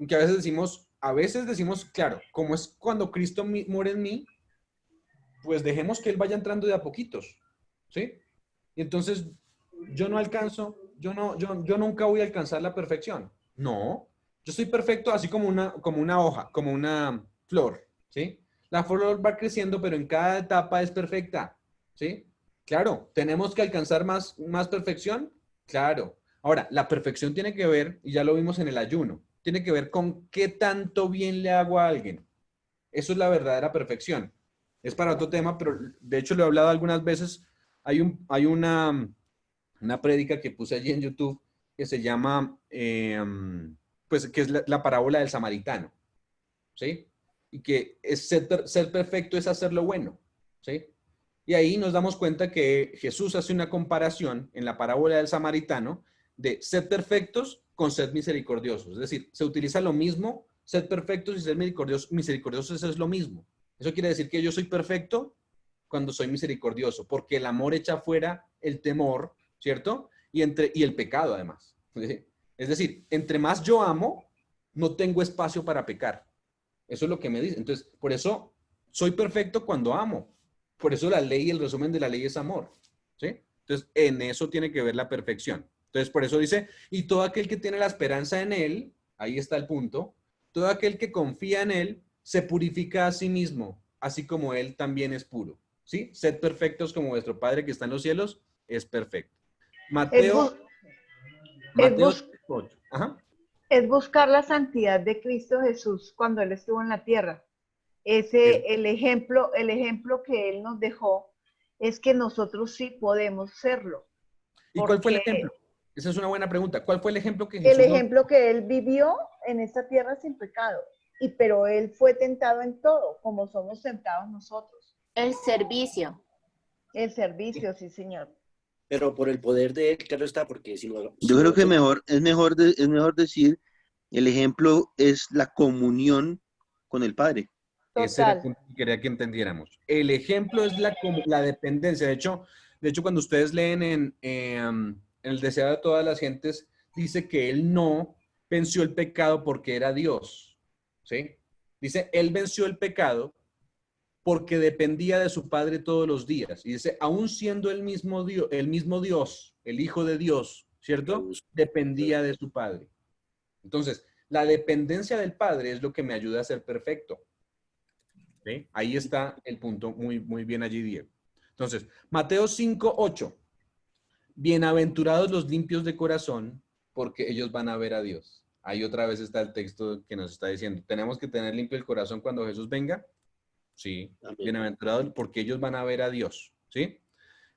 que a veces decimos, claro, como es cuando Cristo muere en mí, pues dejemos que Él vaya entrando de a poquitos, ¿sí? Y entonces yo no alcanzo, yo nunca voy a alcanzar la perfección. No, yo soy perfecto así como una hoja, como una flor, ¿sí? La flor va creciendo, pero en cada etapa es perfecta, ¿sí? Claro, ¿tenemos que alcanzar más perfección? Claro. Ahora, la perfección tiene que ver, y ya lo vimos en el ayuno, tiene que ver con qué tanto bien le hago a alguien. Eso es la verdadera perfección. Es para otro tema, pero de hecho lo he hablado algunas veces. Hay una prédica que puse allí en YouTube que se llama, pues que es la parábola del samaritano, ¿sí? Y que es ser perfecto es hacer lo bueno, ¿sí? Y ahí nos damos cuenta que Jesús hace una comparación en la parábola del samaritano de ser perfectos con ser misericordiosos. Es decir, se utiliza lo mismo, ser perfectos y ser misericordiosos es lo mismo. Eso quiere decir que yo soy perfecto cuando soy misericordioso, porque el amor echa fuera el temor, ¿cierto? Y el pecado además. ¿Sí? Es decir, entre más yo amo, no tengo espacio para pecar. Eso es lo que me dice. Entonces, por eso soy perfecto cuando amo. Por eso la ley, el resumen de la ley es amor. ¿Sí? Entonces, en eso tiene que ver la perfección. Entonces, por eso dice, y todo aquel que tiene la esperanza en Él, ahí está el punto, todo aquel que confía en Él, se purifica a sí mismo, así como Él también es puro. ¿Sí? Sed perfectos como vuestro Padre que está en los cielos es perfecto. Mateo 8. Ajá. Es buscar la santidad de Cristo Jesús cuando Él estuvo en la tierra. El ejemplo que Él nos dejó es que nosotros sí podemos serlo. ¿Y cuál fue el Porque ejemplo? Esa es una buena pregunta. ¿Cuál fue el ejemplo que el Jesús nos... ejemplo que Él vivió en esta tierra sin pecado. Pero él fue tentado en todo, como somos tentados nosotros. El servicio. El servicio, sí, señor. Pero por el poder de él, claro está, porque si no... Yo creo que es mejor decir, el ejemplo es la comunión con el Padre. Ese era el Total. punto que quería que entendiéramos. El ejemplo es la dependencia. De hecho, cuando ustedes leen en El deseo de todas las gentes, dice que él no venció el pecado porque era Dios. ¿Sí? Dice, él venció el pecado porque dependía de su Padre todos los días. Y dice, aún siendo el mismo Dios, el Hijo de Dios, ¿cierto? Dependía de su Padre. Entonces, la dependencia del Padre es lo que me ayuda a ser perfecto. ¿Sí? Ahí está el punto, muy, muy bien allí, Diego. Entonces, Mateo 5:8. Bienaventurados los limpios de corazón, porque ellos van a ver a Dios. Ahí otra vez está el texto que nos está diciendo, ¿tenemos que tener limpio el corazón cuando Jesús venga? Sí. Amén. Bienaventurados porque ellos van a ver a Dios. ¿Sí?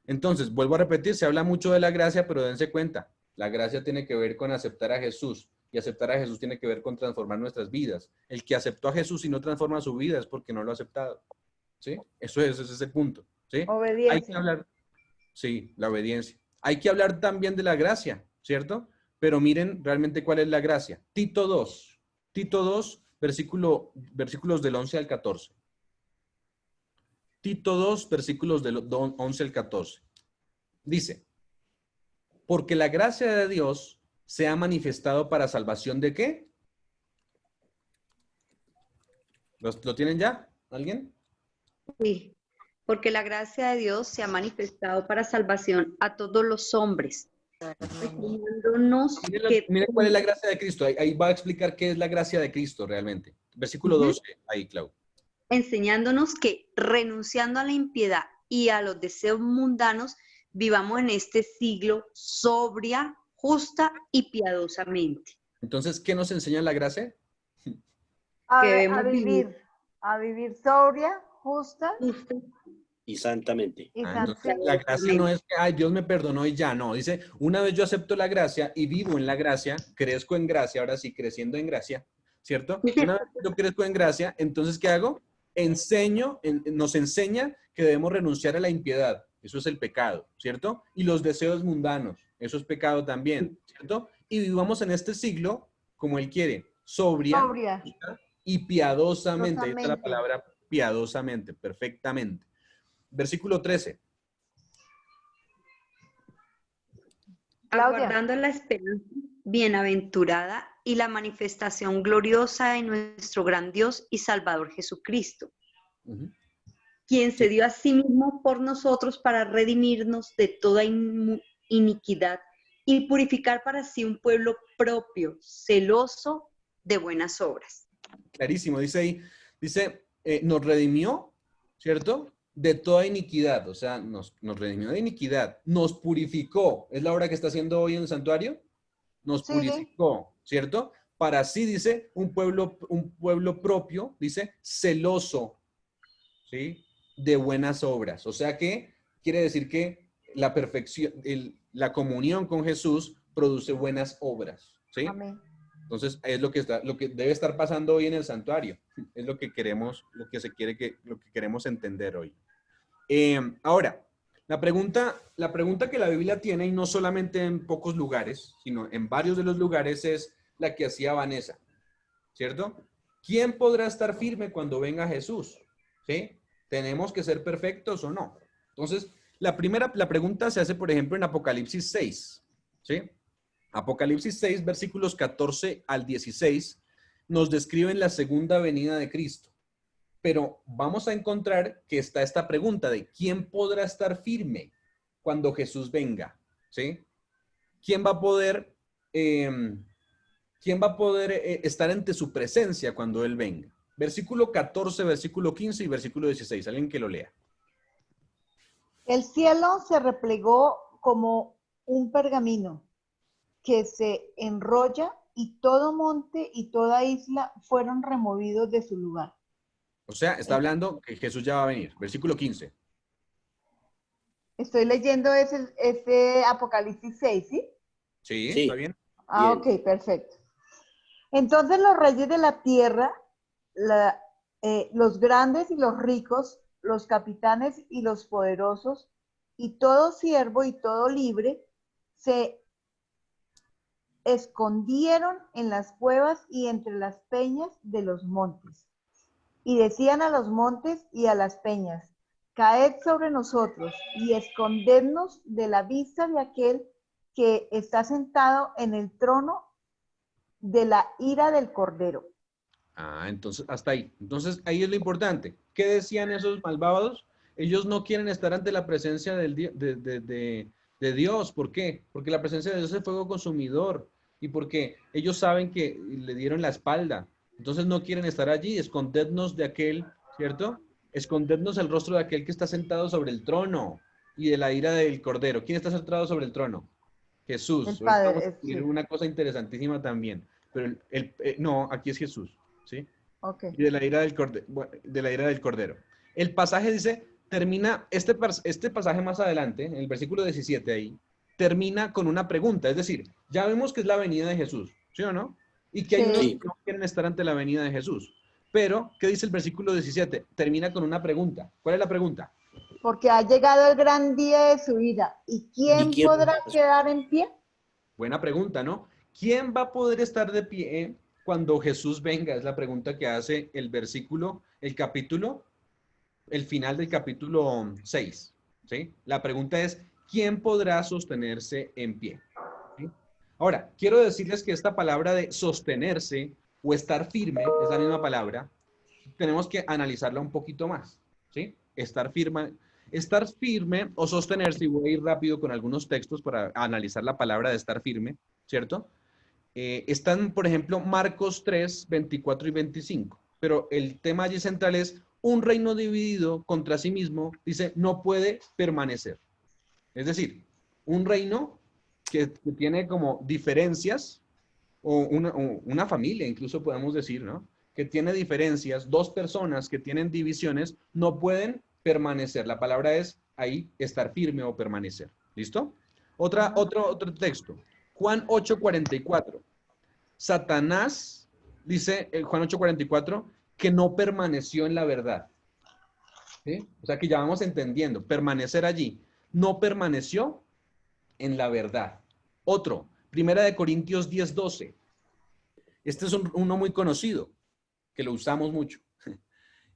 Entonces, vuelvo a repetir, se habla mucho de la gracia, pero dense cuenta, la gracia tiene que ver con aceptar a Jesús. Y aceptar a Jesús tiene que ver con transformar nuestras vidas. El que aceptó a Jesús y no transforma su vida es porque no lo ha aceptado. ¿Sí? Ese es el punto. ¿Sí? Obediencia. Hay que hablar, sí, la obediencia. Hay que hablar también de la gracia, ¿cierto? Pero miren realmente cuál es la gracia. Tito 2, versículos del 11 al 14. Tito 2, versículos del 11 al 14. Dice, porque la gracia de Dios se ha manifestado para salvación ¿de qué? ¿Lo tienen ya? ¿Alguien? Sí, porque la gracia de Dios se ha manifestado para salvación a todos los hombres, enseñándonos Miren cuál es la gracia de Cristo. Ahí va a explicar qué es la gracia de Cristo realmente. Versículo 12, ahí, Clau. enseñándonos que renunciando a la impiedad y a los deseos mundanos, vivamos en este siglo sobria, justa y piadosamente. Entonces, ¿qué nos enseña la gracia? A que debemos vivir sobria, justa Justa. Y santamente. y Entonces, santa. la gracia no es que, ay, Dios me perdonó y ya, no. Dice, una vez yo acepto la gracia y vivo en la gracia, crezco en gracia, ahora sí, creciendo en gracia, ¿cierto? Una vez que yo crezco en gracia, entonces, ¿qué hago? Nos enseña que debemos renunciar a la impiedad. Eso es el pecado, ¿cierto? Y los deseos mundanos, eso es pecado también, ¿cierto? Y vivamos en este siglo como Él quiere, sobria y piadosamente. Ahí está la palabra piadosamente, perfectamente. Versículo 13. Claudia. Aguardando la esperanza bienaventurada y la manifestación gloriosa de nuestro gran Dios y Salvador Jesucristo, quien se dio a sí mismo por nosotros para redimirnos de toda iniquidad y purificar para sí un pueblo propio, celoso de buenas obras. Clarísimo, dice ahí, nos redimió, ¿cierto? De toda iniquidad, o sea, nos redimió de iniquidad, nos purificó, es la obra que está haciendo hoy en el santuario, nos purificó, ¿cierto? Para sí, dice, un pueblo propio, dice, celoso, ¿sí? De buenas obras, o sea que quiere decir que la perfección, la comunión con Jesús produce buenas obras, ¿sí? Amén. Entonces, es lo que debe estar pasando hoy en el santuario. Es lo que queremos, lo que queremos entender hoy. Ahora, la pregunta que la Biblia tiene, y no solamente en pocos lugares, sino en varios de los lugares, es la que hacía Vanessa, ¿cierto? ¿Quién podrá estar firme cuando venga Jesús? ¿Sí? ¿Tenemos que ser perfectos o no? Entonces, la pregunta se hace, por ejemplo, en Apocalipsis 6, ¿sí? Apocalipsis 6, versículos 14 al 16, nos describen la segunda venida de Cristo. Pero vamos a encontrar que está esta pregunta de ¿quién podrá estar firme cuando Jesús venga? ¿Sí? ¿Quién va a poder estar ante su presencia cuando Él venga? Versículo 14, versículo 15 y versículo 16. Alguien que lo lea. El cielo se replegó como un pergamino que se enrolla y todo monte y toda isla fueron removidos de su lugar. O sea, está hablando que Jesús ya va a venir. Versículo 15. Estoy leyendo ese Apocalipsis 6, ¿sí? Sí, Sí. ¿está bien? Ah, Bien. ok, perfecto. Entonces los reyes de la tierra, los grandes y los ricos, los capitanes y los poderosos, y todo siervo y todo libre, se escondieron en las cuevas y entre las peñas de los montes. Y decían a los montes y a las peñas, caed sobre nosotros y escondednos de la vista de aquel que está sentado en el trono de la ira del Cordero. Ah, entonces, hasta ahí. Entonces, ahí es lo importante. ¿Qué decían esos malvados? Ellos no quieren estar ante la presencia de Dios. ¿Por qué? Porque la presencia de Dios es fuego consumidor y porque ellos saben que le dieron la espalda. Entonces no quieren estar allí. Escondednos de aquel, ¿cierto? Escondednos el rostro de aquel que está sentado sobre el trono y de la ira del Cordero. ¿Quién está sentado sobre el trono? Jesús. El Ahorita vamos a Padre, descubrir sí. una cosa interesantísima también. Pero no, aquí es Jesús, ¿sí? Ok. Y de la ira del Cordero, de la ira del Cordero. El pasaje dice, termina, este pasaje más adelante, en el versículo 17 ahí, termina con una pregunta. Es decir, ya vemos que es la venida de Jesús, ¿sí o no? Y que hay Sí. unos Sí. que no quieren estar ante la venida de Jesús. Pero, ¿qué dice el versículo 17? Termina con una pregunta. ¿Cuál es la pregunta? Porque ha llegado el gran día de su ira. ¿Y quién quién podrá podrá? quedar en pie? Buena pregunta, ¿no? ¿Quién va a poder estar de pie cuando Jesús venga? Es la pregunta que hace el versículo, el capítulo, el final del capítulo 6, ¿sí? La pregunta es, ¿quién podrá sostenerse en pie? ¿Sí? Ahora, quiero decirles que esta palabra de sostenerse o estar firme, es la misma palabra, tenemos que analizarla un poquito más, ¿sí? Estar firme o sostenerse, y voy a ir rápido con algunos textos para analizar la palabra de estar firme, ¿cierto? Están, por ejemplo, Marcos 3, 24 y 25, pero el tema allí central es un reino dividido contra sí mismo, dice, no puede permanecer. Es decir, un reino que tiene como diferencias, o una familia, incluso podemos decir, ¿no? Que tiene diferencias, dos personas que tienen divisiones, no pueden permanecer. La palabra es ahí, estar firme o permanecer. ¿Listo? Otro texto. Juan 8:44. Satanás, dice Juan 8:44, que no permaneció en la verdad. ¿Sí? O sea que ya vamos entendiendo, permanecer allí. No permaneció en la verdad. Otro, Primera de Corintios 10:12. Este es uno muy conocido, que lo usamos mucho.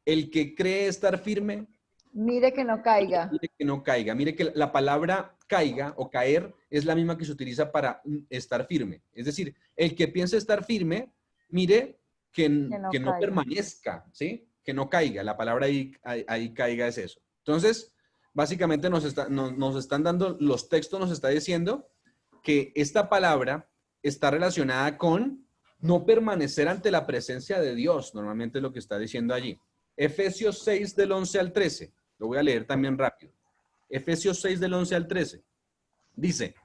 El que cree estar firme, Mire que no caiga. mire que no caiga. Mire que la palabra caiga o caer es la misma que se utiliza para estar firme. Es decir, el que piensa estar firme, mire que no caiga. permanezca, ¿sí? Que no caiga. La palabra ahí caiga es eso. Entonces, básicamente nos están dando, los textos nos está diciendo que esta palabra está relacionada con no permanecer ante la presencia de Dios. Normalmente es lo que está diciendo allí. Efesios 6 del 11 al 13. Lo voy a leer también rápido. Efesios 6 del 11 al 13. Dice,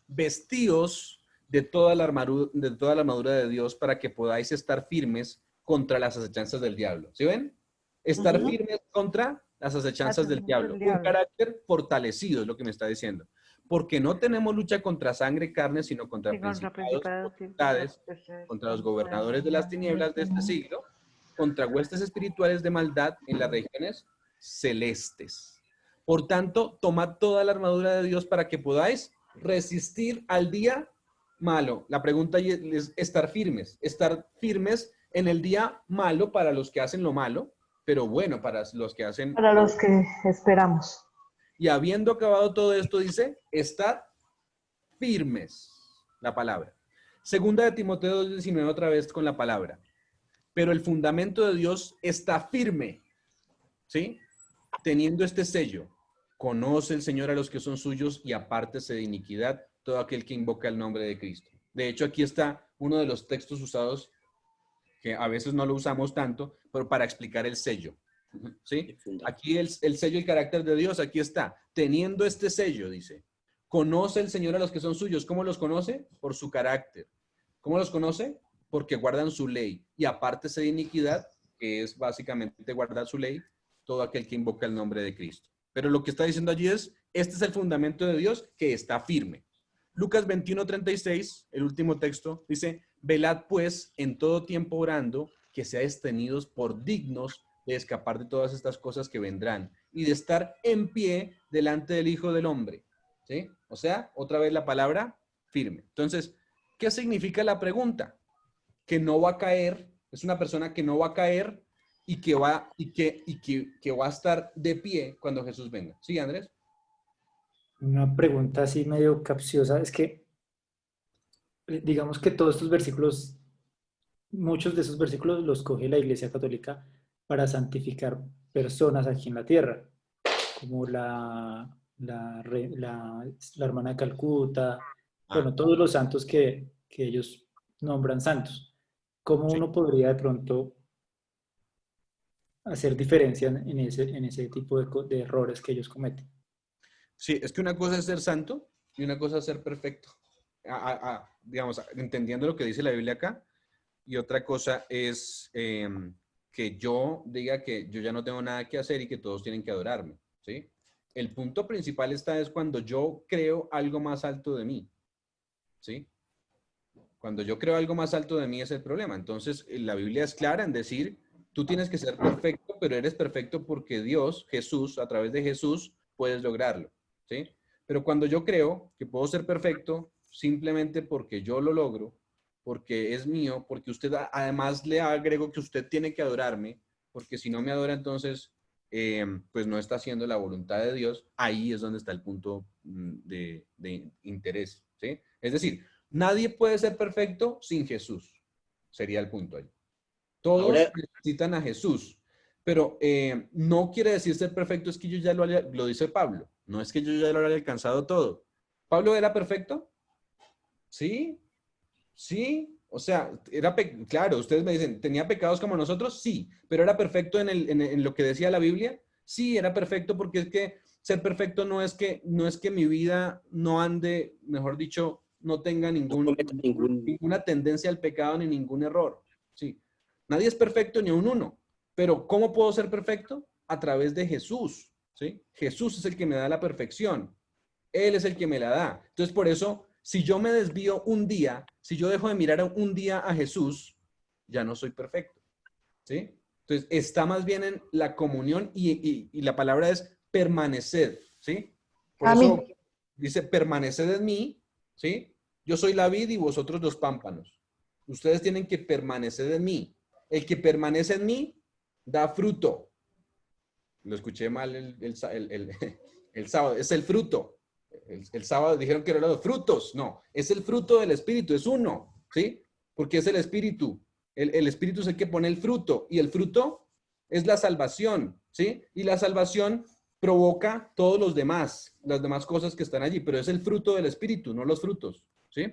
vestíos de toda la armadura de Dios para que podáis estar firmes contra las acechanzas del diablo. ¿Sí ven? Estar firmes contra las acechanzas del diablo. Un carácter fortalecido es lo que me está diciendo. Porque no tenemos lucha contra sangre y carne, sino contra principados, potestades, contra los gobernadores de las tinieblas de este siglo, contra huestes espirituales de maldad en las regiones celestes. Por tanto, tomad toda la armadura de Dios para que podáis resistir al día malo. La pregunta es estar firmes en el día malo para los que hacen lo malo, pero bueno para los que hacen... Para los que esperamos. Y habiendo acabado todo esto, dice, estad firmes, la palabra. Segunda de Timoteo 19 otra vez con la palabra. Pero el fundamento de Dios está firme, ¿sí? Teniendo este sello, conoce el Señor a los que son suyos y apártese de iniquidad todo aquel que invoca el nombre de Cristo. De hecho, aquí está uno de los textos usados, que a veces no lo usamos tanto, pero para explicar el sello, ¿sí? Aquí el sello y el carácter de Dios, aquí está. Teniendo este sello, dice, conoce el Señor a los que son suyos. ¿Cómo los conoce? Por su carácter. ¿Cómo los conoce? Porque guardan su ley. Y apártese de iniquidad, que es básicamente guardar su ley, todo aquel que invoca el nombre de Cristo. Pero lo que está diciendo allí es, este es el fundamento de Dios que está firme. Lucas 21:36, el último texto, dice, velad pues en todo tiempo orando, que seáis tenidos por dignos de escapar de todas estas cosas que vendrán y de estar en pie delante del Hijo del Hombre. ¿Sí? O sea, otra vez la palabra firme. Entonces, ¿qué significa la pregunta? Que no va a caer, es una persona que no va a caer y que va a estar de pie cuando Jesús venga. ¿Sí, Andrés? Una pregunta así medio capciosa, es que digamos que todos estos versículos, muchos de esos versículos los coge la Iglesia Católica para santificar personas aquí en la tierra, como la hermana de Calcuta, bueno, todos los santos que ellos nombran santos. ¿Cómo Sí. uno podría de pronto hacer diferencia en ese tipo de errores que ellos cometen? Sí, es que una cosa es ser santo y una cosa es ser perfecto. Digamos, entendiendo lo que dice la Biblia acá, y otra cosa es que yo diga que yo ya no tengo nada que hacer y que todos tienen que adorarme, ¿sí? El punto principal es cuando yo creo algo más alto de mí, ¿sí? Cuando yo creo algo más alto de mí es el problema. Entonces, la Biblia es clara en decir, tú tienes que ser perfecto, pero eres perfecto porque Dios, Jesús, a través de Jesús, puedes lograrlo, ¿sí? Pero cuando yo creo que puedo ser perfecto simplemente porque yo lo logro, porque es mío, porque usted además le agrego que usted tiene que adorarme, porque si no me adora entonces, pues no está haciendo la voluntad de Dios, ahí es donde está el punto de interés, ¿sí? Es decir, nadie puede ser perfecto sin Jesús, sería el punto ahí. Todos Ahora, necesitan a Jesús, pero no quiere decir ser perfecto, es que yo ya lo dice Pablo, no es que yo ya lo haya alcanzado todo. ¿Pablo era perfecto? Sí, sí, o sea, claro, ustedes me dicen, ¿tenía pecados como nosotros? Sí, pero ¿era perfecto en lo que decía la Biblia? Sí, era perfecto porque es que ser perfecto no es que mi vida no ande, mejor dicho, no tenga no cometa ningún... ninguna tendencia al pecado ni ningún error. Sí, nadie es perfecto ni un uno, pero ¿cómo puedo ser perfecto? A través de Jesús, ¿sí? Jesús es el que me da la perfección. Él es el que me la da. Entonces, por eso, si yo me desvío un día, si yo dejo de mirar un día a Jesús, ya no soy perfecto, ¿sí? Entonces, está más bien en la comunión y la palabra es permanecer, ¿sí? Por Amén. eso dice, permaneced en mí, ¿sí? Yo soy la vid y vosotros los pámpanos. Ustedes tienen que permanecer en mí. El que permanece en mí da fruto. Lo escuché mal el sábado. Es el fruto. El sábado dijeron que eran los frutos. No, es el fruto del Espíritu, es uno, ¿sí? Porque es el Espíritu. El Espíritu es el que pone el fruto y el fruto es la salvación, ¿sí? Y la salvación provoca todos las demás cosas que están allí, pero es el fruto del Espíritu, no los frutos, ¿sí?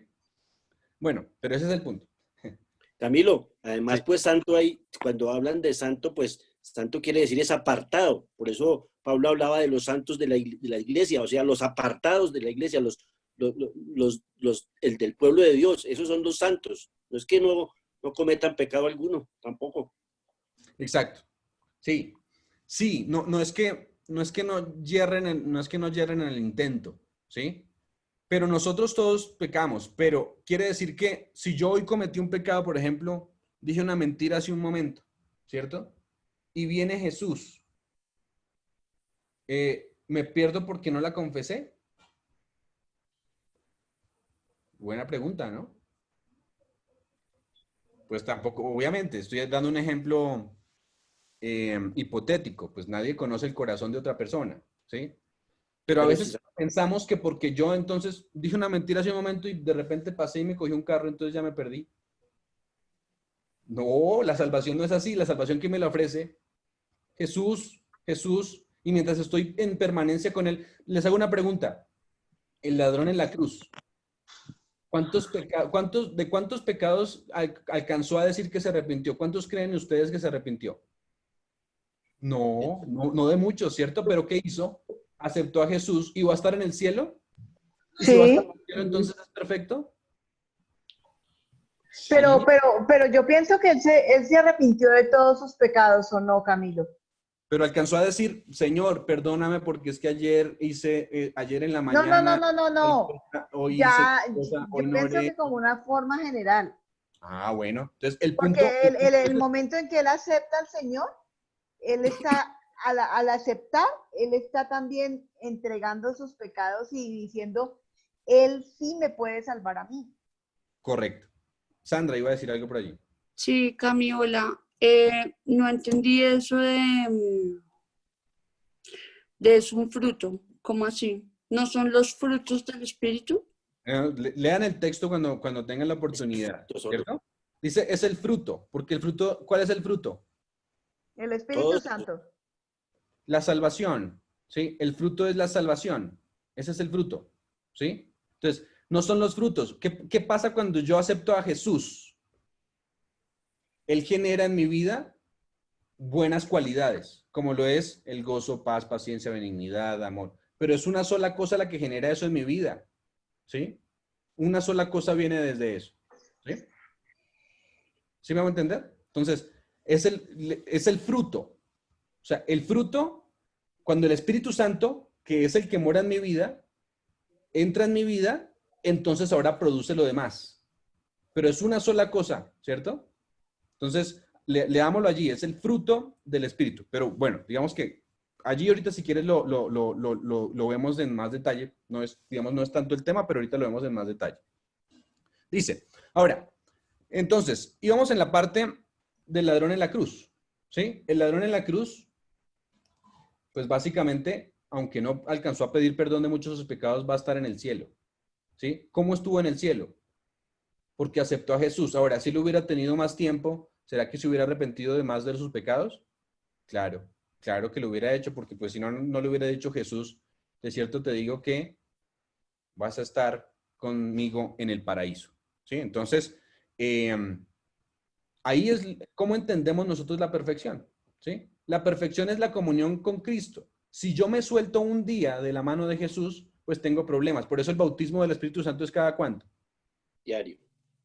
Bueno, pero ese es el punto. Camilo, además, Sí. pues santo hay, cuando hablan de santo, pues santo quiere decir es apartado. Por eso Pablo hablaba de los santos de la iglesia, o sea, los apartados de la iglesia, el del pueblo de Dios, esos son los santos. No es que no cometan pecado alguno, tampoco. Exacto. Sí. Sí, no es que no yerren en el intento, ¿sí? Pero nosotros todos pecamos, pero quiere decir que si yo hoy cometí un pecado, por ejemplo, dije una mentira hace un momento, ¿cierto? Y viene Jesús, ¿me pierdo porque no la confesé? Buena pregunta, ¿no? Pues tampoco, obviamente, estoy dando un ejemplo hipotético, pues nadie conoce el corazón de otra persona, ¿sí? Pero a Pero veces pensamos que porque yo entonces dije una mentira hace un momento y de repente pasé y me cogí un carro, entonces ya me perdí. No, la salvación no es así. La salvación que me la ofrece Jesús, y mientras estoy en permanencia con Él, les hago una pregunta. El ladrón en la cruz, ¿de cuántos pecados alcanzó a decir que se arrepintió? ¿Cuántos creen ustedes que se arrepintió? No de muchos, ¿cierto? Pero ¿qué hizo? Aceptó a Jesús y va a estar en el cielo. ¿Y si va a estar en Sí, el cielo, entonces es perfecto? pero, Sí. pero, pero yo pienso que él se arrepintió de todos sus pecados, ¿o no, Camilo? Pero alcanzó a decir, Señor, perdóname porque es que ayer en la No, no, no, mañana, no, no, no. hoy hice Ya, cosa, hoy yo no pienso oré. que como una forma general. Ah, bueno. Entonces, el punto... Porque el momento en que él acepta al Señor, él está, al aceptar, él está también entregando sus pecados y diciendo, él sí me puede salvar a mí. Correcto. Sandra, iba a decir algo por allí. Sí, Cami, hola. No entendí eso de es un fruto. ¿Cómo así? ¿No son los frutos del Espíritu? Lean el texto cuando tengan la oportunidad, ¿cierto? Dice, es el fruto, porque el fruto, ¿cuál es el fruto? El Espíritu Todos. Santo. La salvación, ¿sí? El fruto es la salvación. Ese es el fruto, ¿sí? Entonces, no son los frutos. ¿Qué pasa cuando yo acepto a Jesús? Él genera en mi vida buenas cualidades, como lo es el gozo, paz, paciencia, benignidad, amor. Pero es una sola cosa la que genera eso en mi vida, ¿sí? Una sola cosa viene desde eso, ¿sí? ¿Sí me hago entender? Entonces, es el fruto. O sea, el fruto, cuando el Espíritu Santo, que es el que mora en mi vida, entra en mi vida, entonces ahora produce lo demás. Pero es una sola cosa, ¿cierto? Entonces, leámoslo allí, es el fruto del Espíritu. Pero bueno, digamos que allí ahorita si quieres lo vemos en más detalle. No es, digamos, no es tanto el tema, pero ahorita lo vemos en más detalle. Dice, ahora, entonces, íbamos en la parte del ladrón en la cruz, ¿sí? El ladrón en la cruz, pues básicamente, aunque no alcanzó a pedir perdón de muchos de sus pecados, va a estar en el cielo, ¿sí? ¿Cómo estuvo en el cielo? Porque aceptó a Jesús. Ahora, si lo hubiera tenido más tiempo, ¿será que se hubiera arrepentido de más de sus pecados? Claro, claro que lo hubiera hecho, porque pues si no, no le hubiera dicho Jesús, de cierto te digo que vas a estar conmigo en el paraíso, ¿sí? Entonces, ahí es cómo entendemos nosotros la perfección, ¿sí? La perfección es la comunión con Cristo. Si yo me suelto un día de la mano de Jesús, pues tengo problemas. Por eso el bautismo del Espíritu Santo es cada ¿cuánto? Diario.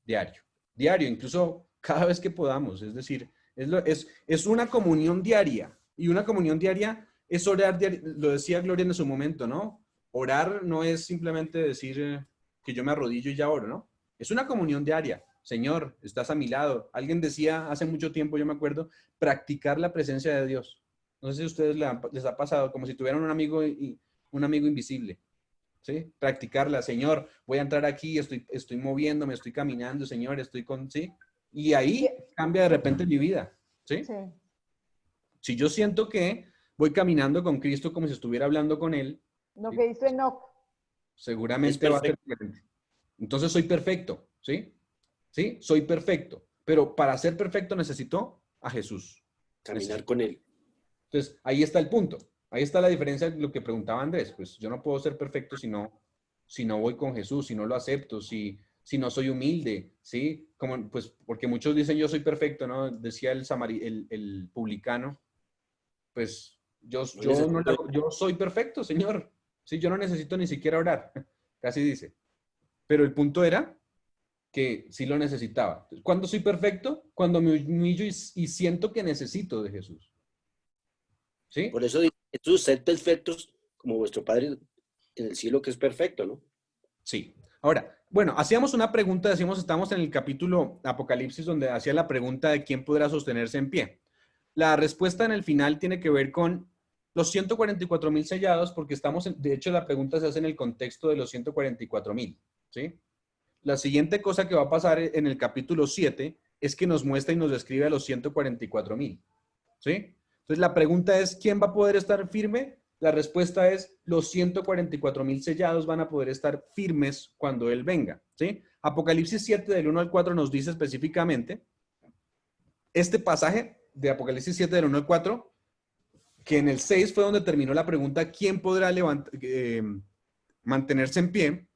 Diario. Diario, incluso cada vez que podamos. Es decir, es una comunión diaria. Y una comunión diaria es orar diario. Lo decía Gloria en su momento, ¿no? Orar no es simplemente decir que yo me arrodillo y ya oro, ¿no? Es una comunión diaria. Señor, estás a mi lado. Alguien decía hace mucho tiempo, yo me acuerdo, practicar la presencia de Dios. No sé si a ustedes les ha pasado, como si tuvieran un amigo invisible, ¿sí? Practicarla. Señor, voy a entrar aquí, estoy moviéndome, estoy caminando, Señor, estoy con, ¿sí? Y ahí cambia de repente mi vida, ¿sí? Sí. Si yo siento que voy caminando con Cristo como si estuviera hablando con Él, Lo ¿sí? que dice Enoch. Seguramente va a ser diferente. Entonces soy perfecto, ¿sí? ¿Sí? Soy perfecto. Pero para ser perfecto necesito a Jesús. Caminar con él. Entonces, ahí está el punto. Ahí está la diferencia de lo que preguntaba Andrés. Pues yo no puedo ser perfecto si no voy con Jesús, si no lo acepto, si no soy humilde, ¿sí? Como, pues, porque muchos dicen yo soy perfecto, ¿no? Decía el publicano, pues yo soy perfecto, Señor. Sí, yo no necesito ni siquiera orar. Casi dice. Pero el punto era que sí lo necesitaba. ¿Cuándo soy perfecto? Cuando me humillo y siento que necesito de Jesús. ¿Sí? Por eso dice Jesús, sed perfectos como vuestro Padre en el cielo que es perfecto, ¿no? Sí. Ahora, bueno, hacíamos una pregunta, estamos en el capítulo Apocalipsis donde hacía la pregunta de quién podrá sostenerse en pie. La respuesta en el final tiene que ver con los 144,000 sellados, porque de hecho la pregunta se hace en el contexto de los 144,000, ¿sí? La siguiente cosa que va a pasar en el capítulo 7 es que nos muestra y nos describe a los 144,000, ¿sí? Entonces la pregunta es, ¿quién va a poder estar firme? La respuesta es, los 144,000 sellados van a poder estar firmes cuando Él venga, ¿sí? Apocalipsis 7 del 1 al 4 nos dice específicamente, este pasaje de Apocalipsis 7 del 1 al 4, que en el 6 fue donde terminó la pregunta, ¿quién podrá mantenerse en pie?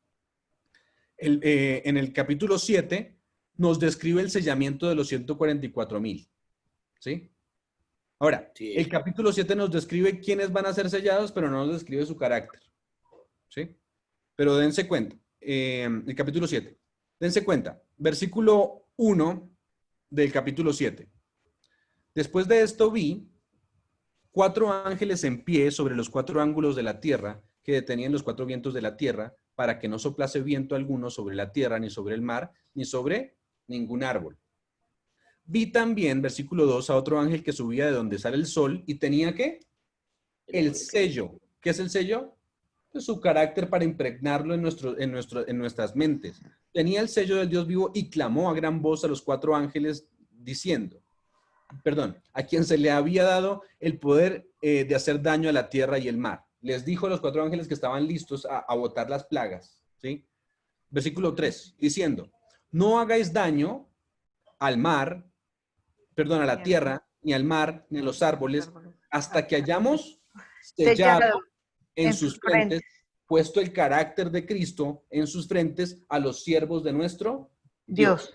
En el capítulo 7 nos describe el sellamiento de los 144,000, ¿sí? Ahora, Sí. el capítulo 7 nos describe quiénes van a ser sellados, pero no nos describe su carácter, ¿sí? Pero dense cuenta, el capítulo 7, dense cuenta, versículo 1 del capítulo 7. Después de esto vi 4 ángeles en pie sobre los 4 ángulos de la tierra, que detenían los 4 vientos de la tierra, para que no soplase viento alguno sobre la tierra, ni sobre el mar, ni sobre ningún árbol. Vi también, versículo 2, a otro ángel que subía de donde sale el sol y tenía, ¿qué? El sello. ¿Qué es el sello? Pues su carácter para impregnarlo en nuestras mentes. Tenía el sello del Dios vivo y clamó a gran voz a los 4 ángeles diciendo, a quien se le había dado el poder de hacer daño a la tierra y el mar. Les dijo a los 4 ángeles que estaban listos a botar las plagas, ¿sí? Versículo 3, diciendo, no hagáis daño al mar, a la tierra, ni al mar, ni a los árboles, hasta que hayamos sellado en sus frentes, puesto el carácter de Cristo en sus frentes a los siervos de nuestro Dios.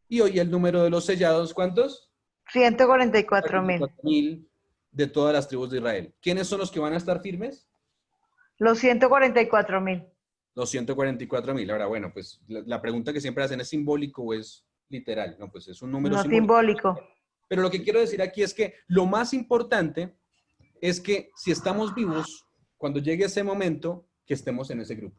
Y hoy el número de los sellados, ¿cuántos? 144,000. De todas las tribus de Israel. ¿Quiénes son los que van a estar firmes? Los 144,000. Los 144,000. Ahora, bueno, pues la pregunta que siempre hacen, ¿es simbólico o es literal? No, pues es un número simbólico. Pero lo que quiero decir aquí es que lo más importante es que si estamos vivos, cuando llegue ese momento, que estemos en ese grupo.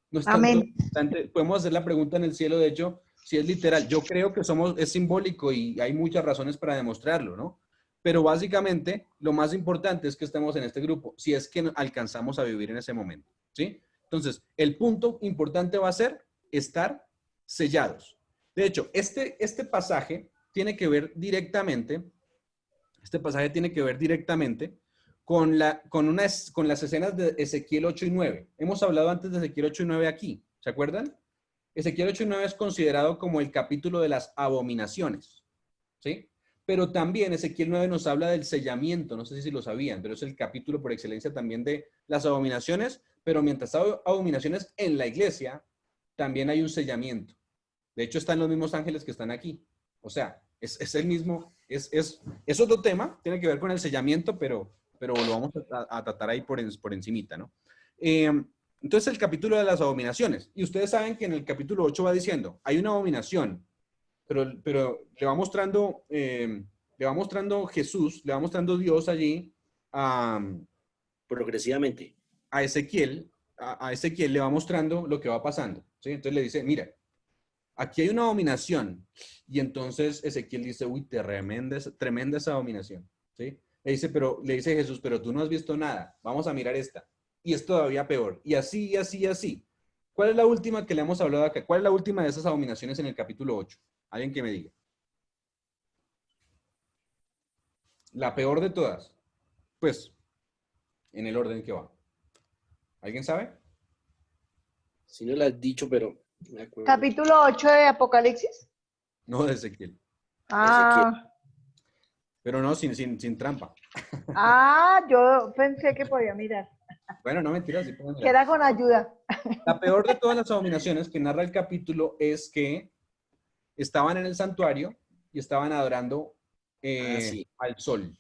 No es tanto importante. Podemos hacer la pregunta en el cielo, de hecho, si es literal. Yo creo que es simbólico y hay muchas razones para demostrarlo, ¿no? Pero básicamente, lo más importante es que estemos en este grupo, si es que alcanzamos a vivir en ese momento, ¿sí? Entonces, el punto importante va a ser estar sellados. De hecho, este pasaje tiene que ver directamente, con las escenas de Ezequiel 8 y 9. Hemos hablado antes de Ezequiel 8 y 9 aquí, ¿se acuerdan? Ezequiel 8 y 9 es considerado como el capítulo de las abominaciones, ¿sí? Pero también Ezequiel 9 nos habla del sellamiento, no sé si lo sabían, pero es el capítulo por excelencia también de las abominaciones, pero mientras hay abominaciones en la iglesia, también hay un sellamiento. De hecho, están los mismos ángeles que están aquí. O sea, es el mismo, es otro tema, tiene que ver con el sellamiento, pero lo vamos a tratar ahí por encimita, ¿no? Entonces, el capítulo de las abominaciones. Y ustedes saben que en el capítulo 8 va diciendo, hay una abominación, pero le va mostrando Jesús, le va mostrando Dios allí progresivamente. A Ezequiel le va mostrando lo que va pasando, ¿sí? Entonces le dice, mira, aquí hay una abominación. Y entonces Ezequiel dice, uy, tremenda esa abominación, ¿sí? Le dice Jesús, pero tú no has visto nada, vamos a mirar esta. Y es todavía peor. Y así, y así, y así. ¿Cuál es la última que le hemos hablado acá? ¿Cuál es la última de esas abominaciones en el capítulo 8? Alguien que me diga. La peor de todas. Pues, en el orden que va. ¿Alguien sabe? Si no lo has dicho, pero me acuerdo. Capítulo 8 de Apocalipsis. No, de Ezequiel. Ah. Pero no, sin trampa. Yo pensé que podía mirar. Bueno, no mentiras. Sí, que era con ayuda. La peor de todas las abominaciones que narra el capítulo es que estaban en el santuario y estaban adorando al sol,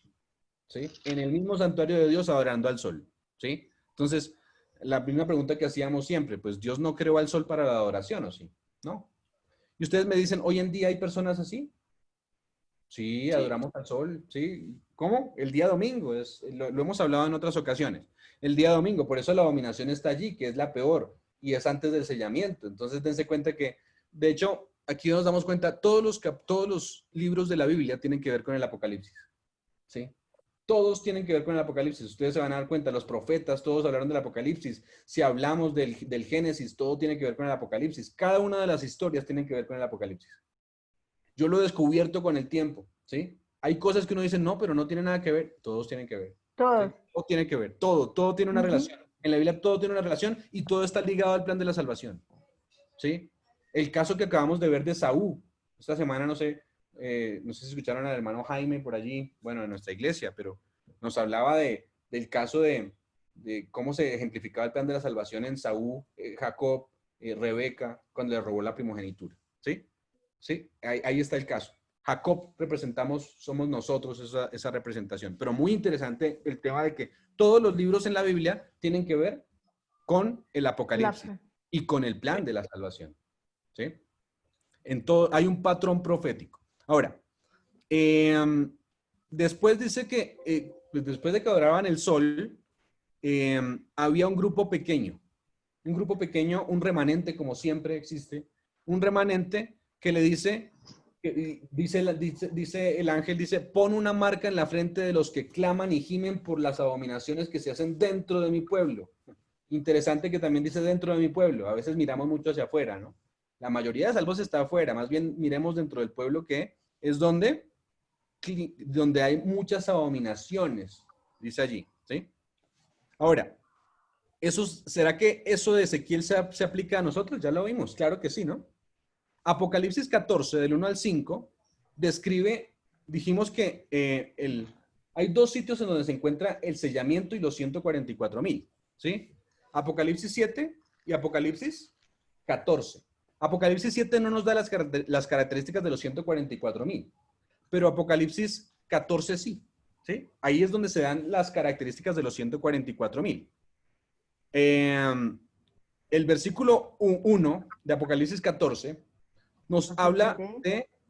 ¿sí? En el mismo santuario de Dios adorando al sol, ¿sí? Entonces, la primera pregunta que hacíamos siempre, pues Dios no creó al sol para la adoración, ¿o sí? ¿No? Y ustedes me dicen, ¿hoy en día hay personas así? Sí, adoramos al sol, ¿sí? ¿Cómo? El día domingo, lo hemos hablado en otras ocasiones. El día domingo, por eso la abominación está allí, que es la peor, y es antes del sellamiento. Entonces, dense cuenta que, de hecho, aquí nos damos cuenta, todos los libros de la Biblia tienen que ver con el Apocalipsis, ¿sí? Todos tienen que ver con el Apocalipsis. Ustedes se van a dar cuenta, los profetas, todos hablaron del Apocalipsis. Si hablamos del Génesis, todo tiene que ver con el Apocalipsis. Cada una de las historias tiene que ver con el Apocalipsis. Yo lo he descubierto con el tiempo, ¿sí? Hay cosas que uno dice, no, pero no tiene nada que ver. Todos tienen que ver. Todos. ¿Sí? Todo tiene que ver. Todo tiene una relación. En la Biblia todo tiene una relación y todo está ligado al plan de la salvación, ¿sí? El caso que acabamos de ver de Saúl, esta semana, no sé si escucharon al hermano Jaime por allí, bueno, en nuestra iglesia, pero nos hablaba del caso de cómo se ejemplificaba el plan de la salvación en Saúl, Jacob, Rebeca, cuando le robó la primogenitura, ¿sí? Sí, ahí está el caso. Jacob somos nosotros esa representación. Pero muy interesante el tema de que todos los libros en la Biblia tienen que ver con el Apocalipsis y con el plan de la salvación, ¿sí? En todo hay un patrón profético. Ahora, después dice que después de que adoraban el sol, había un grupo pequeño, un remanente, como siempre existe, un remanente que le dice, dice el ángel, dice, pon una marca en la frente de los que claman y gimen por las abominaciones que se hacen dentro de mi pueblo. Interesante que también dice dentro de mi pueblo. A veces miramos mucho hacia afuera, ¿no? La mayoría de salvos está afuera. Más bien miremos dentro del pueblo, que es donde hay muchas abominaciones, dice allí, ¿sí? Ahora, ¿será que eso de Ezequiel se aplica a nosotros? Ya lo vimos, claro que sí, ¿no? Apocalipsis 14, del 1 al 5, describe, dijimos que hay dos sitios en donde se encuentra el sellamiento y los 144,000, ¿sí? Apocalipsis 7 y Apocalipsis 14. Apocalipsis 7 no nos da las características de los 144,000, pero Apocalipsis 14 sí, ¿sí? Ahí es donde se dan las características de los 144,000. El versículo 1 de Apocalipsis 14 nos habla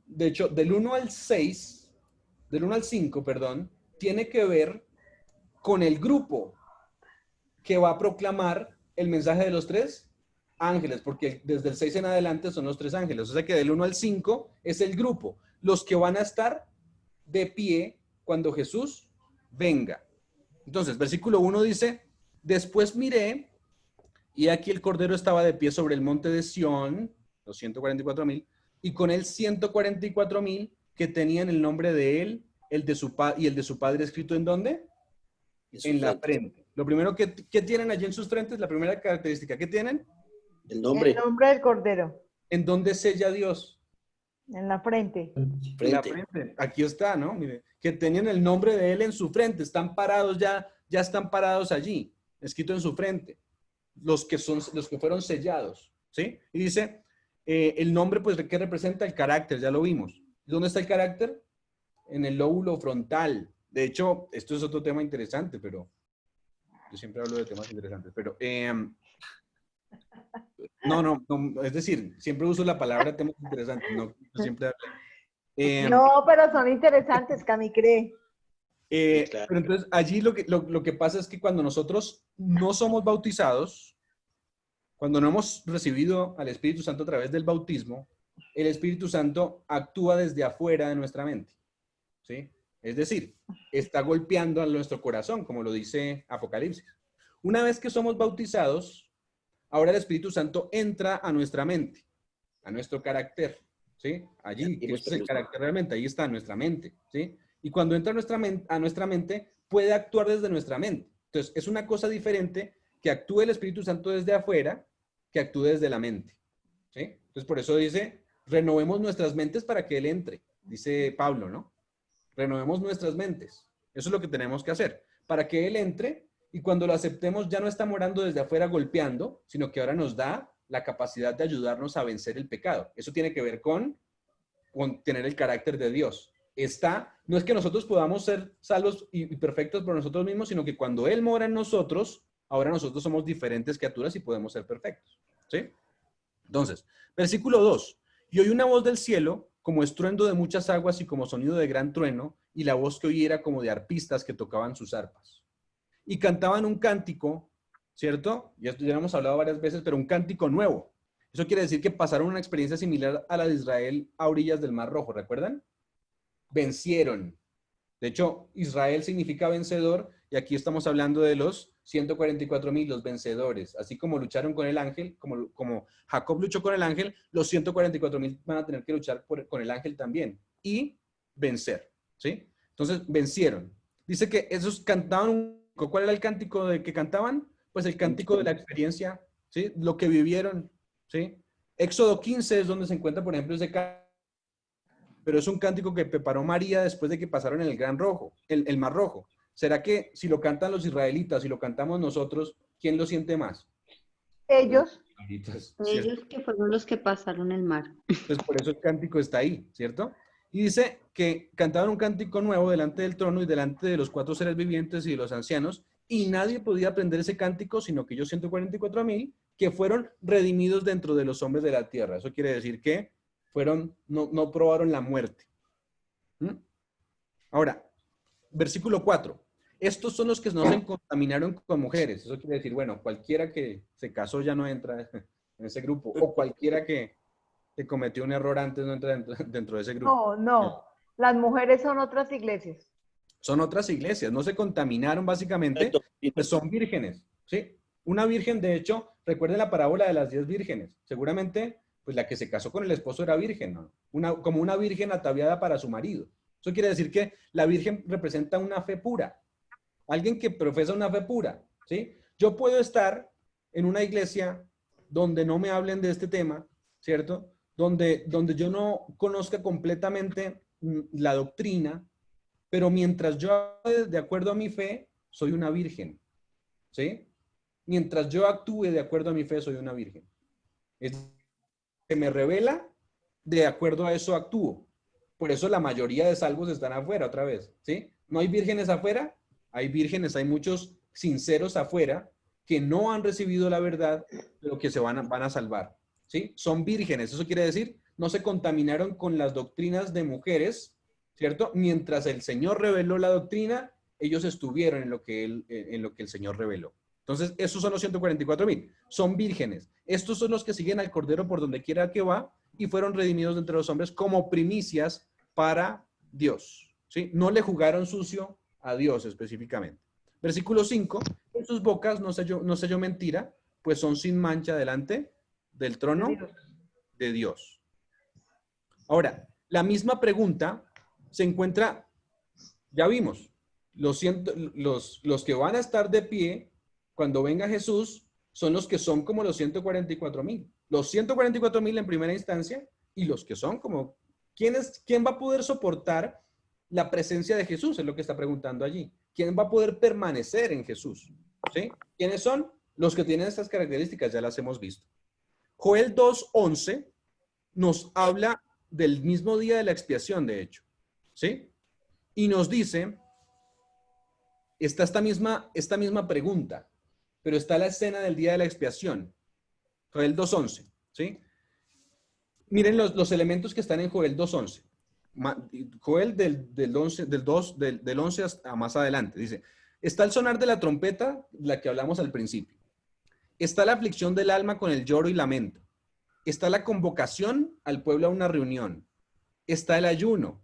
de hecho, del 1 al 6, del 1 al 5, perdón, tiene que ver con el grupo que va a proclamar el mensaje de los tres ángeles, porque desde el 6 en adelante son los tres ángeles. O sea que del 1 al 5 es el grupo, los que van a estar de pie cuando Jesús venga. Entonces, versículo 1 dice, después miré, y aquí el Cordero estaba de pie sobre el monte de Sión, los 144,000, y con él 144,000 que tenían el nombre de él, el de su y el de su padre escrito ¿en dónde? En la frente. Lo primero que tienen allí en sus frentes, la primera característica que tienen, El nombre. El nombre del Cordero. ¿en dónde sella Dios? En la frente. En la frente. Aquí está, ¿no? Mire, que tenían el nombre de él en su frente, están parados ya están parados allí, escrito en su frente, los que fueron sellados, ¿sí? Y dice, el nombre, pues, ¿qué representa? El carácter, ya lo vimos. ¿Dónde está el carácter? En el lóbulo frontal. De hecho, esto es otro tema interesante, pero yo siempre hablo de temas interesantes, pero no, es decir, siempre uso la palabra temas interesantes, no siempre hablo. No, pero son interesantes, Cami cree. Claro. Pero entonces, allí lo que pasa es que cuando nosotros no somos bautizados, cuando no hemos recibido al Espíritu Santo a través del bautismo, el Espíritu Santo actúa desde afuera de nuestra mente, ¿sí? Es decir, está golpeando a nuestro corazón, como lo dice Apocalipsis. Una vez que somos bautizados, ahora el Espíritu Santo entra a nuestra mente, a nuestro carácter, ¿sí? Allí, que es el carácter realmente, ahí está nuestra mente, ¿sí? Y cuando entra a nuestra mente, puede actuar desde nuestra mente. Entonces, es una cosa diferente que actúe el Espíritu Santo desde afuera, que actúe desde la mente, ¿sí? Entonces, por eso dice, renovemos nuestras mentes para que Él entre, dice Pablo, ¿no? Renovemos nuestras mentes. Eso es lo que tenemos que hacer, para que Él entre y cuando lo aceptemos ya no está morando desde afuera golpeando, sino que ahora nos da la capacidad de ayudarnos a vencer el pecado. Eso tiene que ver con tener el carácter de Dios. No es que nosotros podamos ser salvos y perfectos por nosotros mismos, sino que cuando Él mora en nosotros, ahora nosotros somos diferentes criaturas y podemos ser perfectos, ¿sí? Entonces, versículo 2. Y oí una voz del cielo, como estruendo de muchas aguas y como sonido de gran trueno, y la voz que oí era como de arpistas que tocaban sus arpas. Y cantaban un cántico, ¿cierto? Y esto ya lo hemos hablado varias veces, pero un cántico nuevo. Eso quiere decir que pasaron una experiencia similar a la de Israel a orillas del Mar Rojo, ¿recuerdan? Vencieron. De hecho, Israel significa vencedor, y aquí estamos hablando de los 144,000, los vencedores. Así como lucharon con el ángel, como Jacob luchó con el ángel, los 144,000 van a tener que luchar con el ángel también y vencer, ¿sí? Entonces, vencieron. Dice que esos cantaban ¿cuál era el cántico que cantaban? Pues el cántico de la experiencia, ¿sí? Lo que vivieron, ¿sí? Éxodo 15 es donde se encuentra, por ejemplo, ese cántico, pero es un cántico que preparó María después de que pasaron el el Mar Rojo. ¿Será que si lo cantan los israelitas y lo cantamos nosotros, quién lo siente más? Ellos. Ellos que fueron los que pasaron el mar. Pues por eso el cántico está ahí, ¿cierto? Y dice que cantaban un cántico nuevo delante del trono y delante de los 4 seres vivientes y de los ancianos, y nadie podía aprender ese cántico, sino que ellos 144,000 que fueron redimidos dentro de los hombres de la tierra. Eso quiere decir que no probaron la muerte. Ahora, versículo 4. Estos son los que no se contaminaron con mujeres. Eso quiere decir, bueno, cualquiera que se casó ya no entra en ese grupo, o cualquiera que que cometió un error antes no entra dentro de ese grupo. No. Las mujeres son otras iglesias. Son otras iglesias, no se contaminaron básicamente, pues son vírgenes, ¿sí? Una virgen, de hecho, recuerden la parábola de las 10 vírgenes. Seguramente, pues la que se casó con el esposo era virgen, ¿no? Como una virgen ataviada para su marido. Eso quiere decir que la virgen representa una fe pura. Alguien que profesa una fe pura, ¿sí? Yo puedo estar en una iglesia donde no me hablen de este tema, ¿cierto? Donde yo no conozca completamente la doctrina, pero mientras yo actúe de acuerdo a mi fe, soy una virgen, ¿sí? Mientras yo actúe de acuerdo a mi fe, soy una virgen. Es que me revela, de acuerdo a eso actúo. Por eso la mayoría de salvos están afuera otra vez, ¿sí? No hay vírgenes afuera, hay vírgenes, hay muchos sinceros afuera que no han recibido la verdad, pero que se van a salvar, ¿sí? Son vírgenes, eso quiere decir, no se contaminaron con las doctrinas de mujeres, ¿cierto? Mientras el Señor reveló la doctrina, ellos estuvieron en lo que el Señor reveló. Entonces, esos son los 144,000. Son vírgenes. Estos son los que siguen al Cordero por donde quiera que va y fueron redimidos de entre los hombres como primicias para Dios, ¿sí? No le jugaron sucio a Dios específicamente. Versículo 5. En sus bocas no selló mentira, pues son sin mancha delante del trono de Dios. Ahora, la misma pregunta se encuentra, ya vimos, los que van a estar de pie cuando venga Jesús son los que son como los 144,000. Los 144,000 en primera instancia y los que son como, ¿quién va a poder soportar la presencia de Jesús? Es lo que está preguntando allí. ¿Quién va a poder permanecer en Jesús? ¿Sí? ¿Quiénes son? Los que tienen estas características, ya las hemos visto. Joel 2:11 nos habla del mismo día de la expiación, de hecho, ¿sí? Y nos dice, está esta misma pregunta, pero está la escena del día de la expiación. Joel 2:11, ¿sí? Miren los elementos que están en Joel 2:11. Joel del 11 hasta más adelante. Dice, está el sonar de la trompeta, la que hablamos al principio. Está la aflicción del alma con el lloro y lamento. Está la convocación al pueblo a una reunión. Está el ayuno.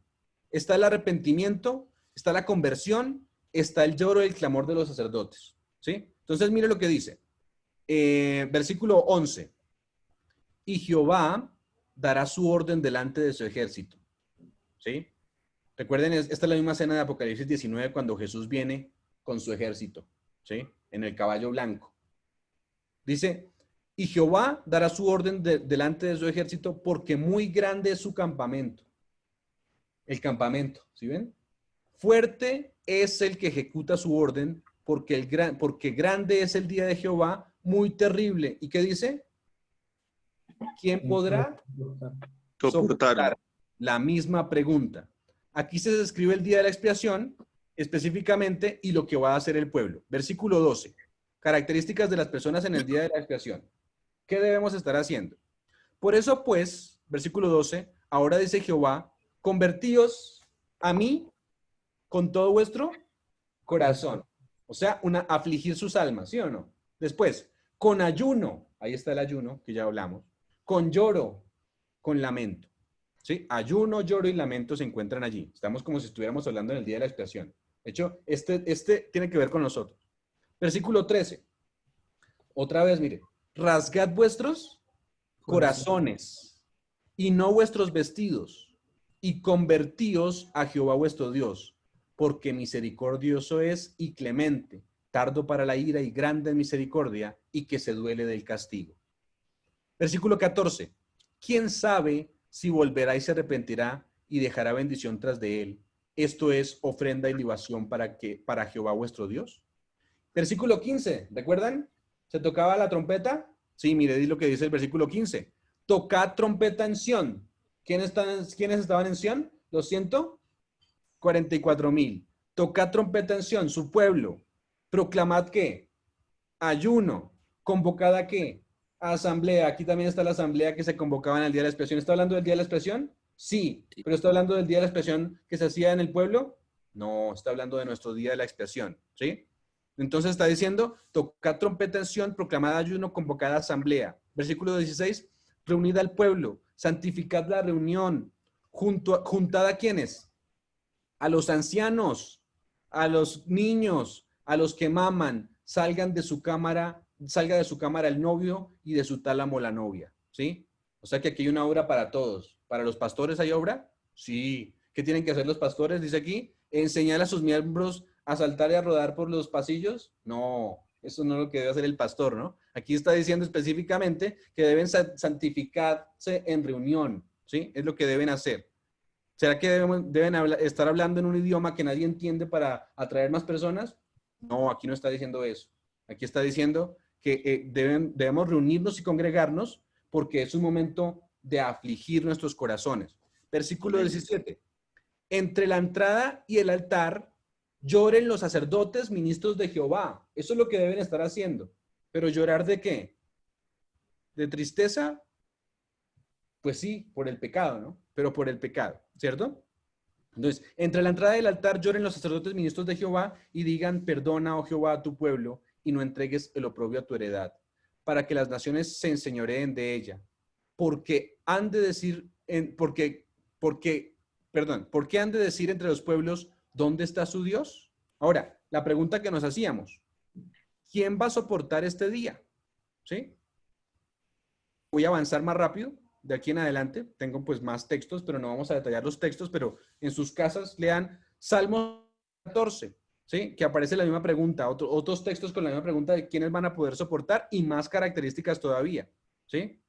Está el arrepentimiento. Está la conversión. Está el lloro y el clamor de los sacerdotes, ¿sí? Entonces, mire lo que dice. Versículo 11. Y Jehová dará su orden delante de su ejército, ¿sí? Recuerden, esta es la misma escena de Apocalipsis 19 cuando Jesús viene con su ejército, ¿sí? En el caballo blanco. Dice, y Jehová dará su orden delante de su ejército porque muy grande es su campamento. El campamento, ¿sí ven? Fuerte es el que ejecuta su orden porque grande es el día de Jehová, muy terrible. ¿Y qué dice? ¿Quién podrá soportar? La misma pregunta. Aquí se describe el día de la expiación específicamente y lo que va a hacer el pueblo. Versículo 12. Características de las personas en el día de la expiación. ¿Qué debemos estar haciendo? Por eso, pues, versículo 12, ahora dice Jehová, convertíos a mí con todo vuestro corazón. O sea, afligir sus almas, ¿sí o no? Después, con ayuno, ahí está el ayuno que ya hablamos, con lloro, con lamento, ¿sí? Ayuno, lloro y lamento se encuentran allí. Estamos como si estuviéramos hablando en el día de la expiación. De hecho, este tiene que ver con nosotros. Versículo 13. Otra vez, mire. Rasgad vuestros corazones y no vuestros vestidos y convertíos a Jehová vuestro Dios, porque misericordioso es y clemente, tardo para la ira y grande en misericordia y que se duele del castigo. Versículo 14. ¿Quién sabe si volverá y se arrepentirá y dejará bendición tras de él? Esto es ofrenda y libación para Jehová vuestro Dios. Versículo 15. ¿Recuerdan? ¿Se tocaba la trompeta? Sí, mire, di lo que dice el versículo 15. Tocad trompeta en Sión. ¿Quiénes estaban en Sión? Los 144,000. Tocad trompeta en Sión, su pueblo. Proclamad ¿qué? Ayuno. ¿Convocad a qué? A asamblea. Aquí también está la asamblea que se convocaba en el día de la expiación. ¿Está hablando del día de la expiación? Sí. ¿Pero está hablando del día de la expiación que se hacía en el pueblo? No, está hablando de nuestro día de la expiación. ¿Sí? Entonces está diciendo, tocad trompeta en Sión, proclamad ayuno, convocad asamblea. Versículo 16, reunid al pueblo, santificad la reunión. ¿Juntad a quiénes? A los ancianos, a los niños, a los que maman, salga de su cámara el novio y de su tálamo la novia, ¿sí? O sea que aquí hay una obra para todos. ¿Para los pastores hay obra? Sí. ¿Qué tienen que hacer los pastores? Dice aquí, ¿enseñar a sus miembros a saltar y a rodar por los pasillos? No, eso no es lo que debe hacer el pastor, ¿no? Aquí está diciendo específicamente que deben santificarse en reunión, ¿sí? Es lo que deben hacer. ¿Será que deben estar hablando en un idioma que nadie entiende para atraer más personas? No, aquí no está diciendo eso. Aquí está diciendo que debemos reunirnos y congregarnos porque es un momento de afligir nuestros corazones. Versículo 17. Entre la entrada y el altar lloren los sacerdotes, ministros de Jehová. Eso es lo que deben estar haciendo. ¿Pero llorar de qué? ¿De tristeza? Pues sí, por el pecado, ¿no? Pero por el pecado, ¿cierto? Entonces, entre la entrada y el altar lloren los sacerdotes, ministros de Jehová, y digan, perdona, oh Jehová, a tu pueblo, y no entregues el oprobio a tu heredad, para que las naciones se enseñoreen de ella. Porque han de decir, ¿por qué han de decir entre los pueblos, ¿dónde está su Dios? Ahora, la pregunta que nos hacíamos, ¿quién va a soportar este día? ¿Sí? Voy a avanzar más rápido. De aquí en adelante, tengo pues más textos, pero no vamos a detallar los textos, pero en sus casas lean Salmo 14, ¿sí? Que aparece la misma pregunta, otros textos con la misma pregunta de quiénes van a poder soportar y más características todavía, ¿sí?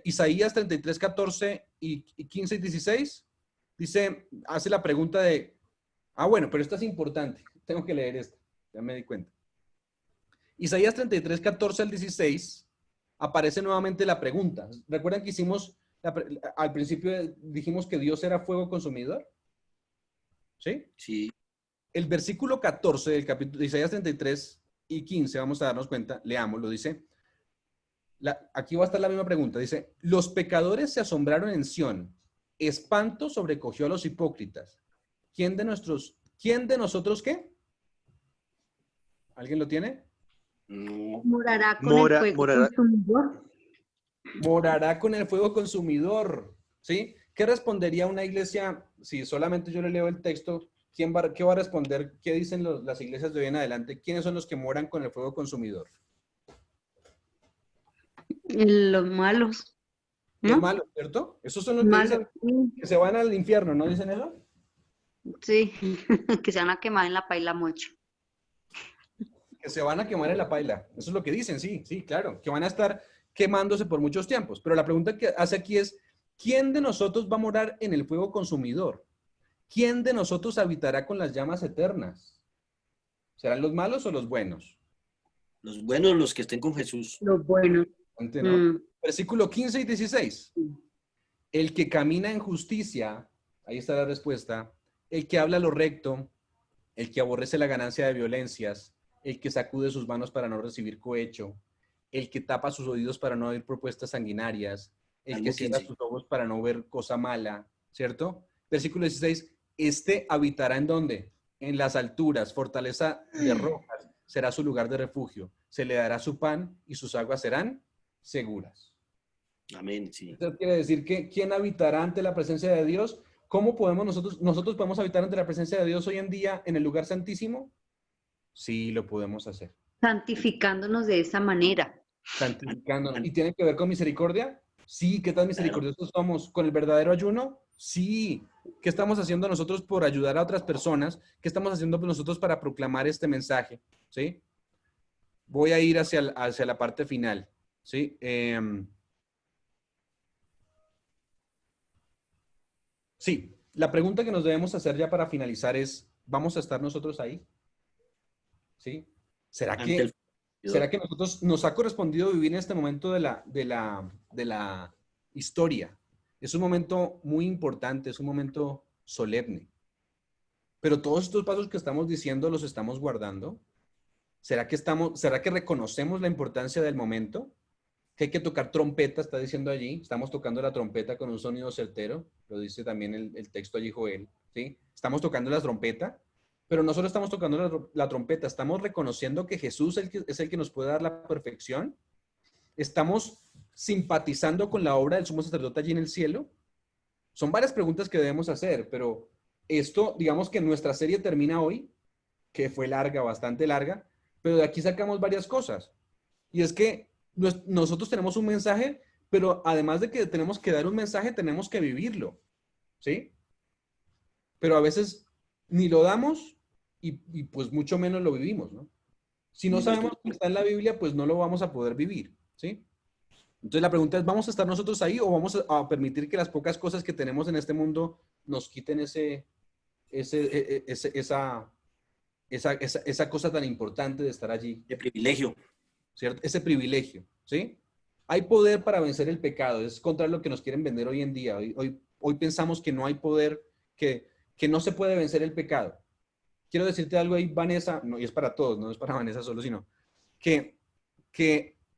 Isaías 33, 14 y 15 y 16 dice, hace la pregunta de, bueno, pero esta es importante, tengo que leer esta, ya me di cuenta. Isaías 33, 14 al 16 aparece nuevamente la pregunta. ¿Recuerdan que hicimos, al principio dijimos que Dios era fuego consumidor? ¿Sí? Sí. El versículo 14 del capítulo de Isaías 33 y 15, vamos a darnos cuenta, leámoslo, dice, aquí va a estar la misma pregunta, dice, los pecadores se asombraron en Sión, espanto sobrecogió a los hipócritas. ¿Quién de nosotros qué? ¿Alguien lo tiene? No. Morará con el fuego consumidor. Morará con el fuego consumidor, ¿sí? ¿Qué respondería una iglesia si solamente yo le leo el texto? ¿Qué va a responder? ¿Qué dicen las iglesias de hoy en adelante? ¿Quiénes son los que moran con el fuego consumidor? Los malos, ¿no? Los malos, ¿cierto? Esos son los Malos, que dicen que se van al infierno, ¿no dicen eso? sí, que se van a quemar en la paila mucho. Que se van a quemar en la paila. Eso es lo que dicen, sí, claro. Que van a estar quemándose por muchos tiempos. Pero la pregunta que hace aquí es, ¿quién de nosotros va a morar en el fuego consumidor? ¿Quién de nosotros habitará con las llamas eternas? ¿Serán los malos o los buenos? Los buenos, los que estén con Jesús. Los buenos. ¿No? Versículo 15 y 16. El que camina en justicia, ahí está la respuesta, el que habla lo recto, el que aborrece la ganancia de violencias, el que sacude sus manos para no recibir cohecho, el que tapa sus oídos para no oír propuestas sanguinarias, el que cierra sus ojos para no ver cosa mala, ¿cierto? Versículo 16, este habitará ¿en dónde? En las alturas, fortaleza de rocas, será su lugar de refugio, se le dará su pan y sus aguas serán seguras. Amén, sí. Esto quiere decir que ¿quién habitará ante la presencia de Dios? ¿Cómo podemos nosotros podemos habitar ante la presencia de Dios hoy en día en el lugar santísimo? Sí, lo podemos hacer. Santificándonos de esa manera. Santificándonos. ¿Y tiene que ver con misericordia? Sí. ¿Qué tan misericordiosos somos? ¿Con el verdadero ayuno? Sí. ¿Qué estamos haciendo nosotros por ayudar a otras personas? ¿Qué estamos haciendo nosotros para proclamar este mensaje? ¿Sí? Voy a ir hacia la parte final. ¿Sí? Sí. La pregunta que nos debemos hacer ya para finalizar es, ¿vamos a estar nosotros ahí? ¿Sí? ¿Será que nosotros nos ha correspondido vivir en este momento de la historia? Es un momento muy importante, es un momento solemne. Pero todos estos pasos que estamos diciendo los estamos guardando. ¿Será que reconocemos la importancia del momento? Que hay que tocar trompeta, está diciendo allí. Estamos tocando la trompeta con un sonido certero. Lo dice también el texto allí, Joel. ¿Sí? Estamos tocando la trompeta. Pero no solo estamos tocando la trompeta, estamos reconociendo que Jesús es el que nos puede dar la perfección. ¿Estamos simpatizando con la obra del sumo sacerdote allí en el cielo? Son varias preguntas que debemos hacer, pero esto, digamos que nuestra serie termina hoy, que fue larga, bastante larga, pero de aquí sacamos varias cosas. Y es que nosotros tenemos un mensaje, pero además de que tenemos que dar un mensaje, tenemos que vivirlo, ¿sí? Pero a veces ni lo damos y pues mucho menos lo vivimos, ¿no? Si no sabemos que está en la Biblia, pues no lo vamos a poder vivir, ¿sí? Entonces la pregunta es, ¿vamos a estar nosotros ahí o vamos a permitir que las pocas cosas que tenemos en este mundo nos quiten esa cosa tan importante de estar allí? De privilegio. ¿Cierto? Ese privilegio, ¿sí? Hay poder para vencer el pecado, es contra lo que nos quieren vender hoy en día. Hoy pensamos que no hay poder, que no se puede vencer el pecado. Quiero decirte algo ahí, Vanessa, no, y es para todos, no es para Vanessa solo, sino que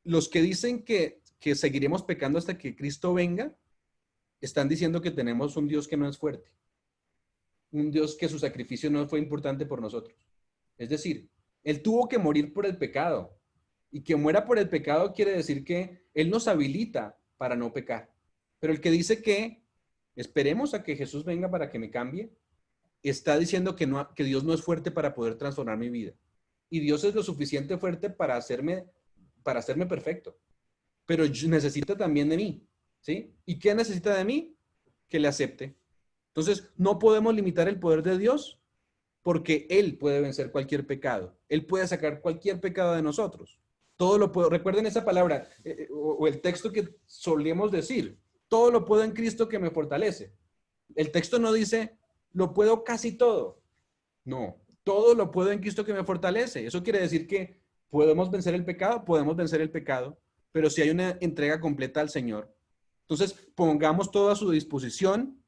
los que dicen que seguiremos pecando hasta que Cristo venga, están diciendo que tenemos un Dios que no es fuerte, un Dios que su sacrificio no fue importante por nosotros. Es decir, Él tuvo que morir por el pecado, y que muera por el pecado quiere decir que Él nos habilita para no pecar. Pero el que dice que esperemos a que Jesús venga para que me cambie, está diciendo que Dios no es fuerte para poder transformar mi vida. Y Dios es lo suficiente fuerte para hacerme perfecto. Pero necesita también de mí, ¿sí? ¿Y qué necesita de mí? Que le acepte. Entonces, no podemos limitar el poder de Dios porque Él puede vencer cualquier pecado. Él puede sacar cualquier pecado de nosotros. Todo lo puedo. Recuerden esa palabra o el texto que solemos decir. Todo lo puedo en Cristo que me fortalece. El texto no dice, lo puedo casi todo. No, todo lo puedo en Cristo que me fortalece. Eso quiere decir que podemos vencer el pecado, pero si hay una entrega completa al Señor. Entonces, pongamos todo a su disposición,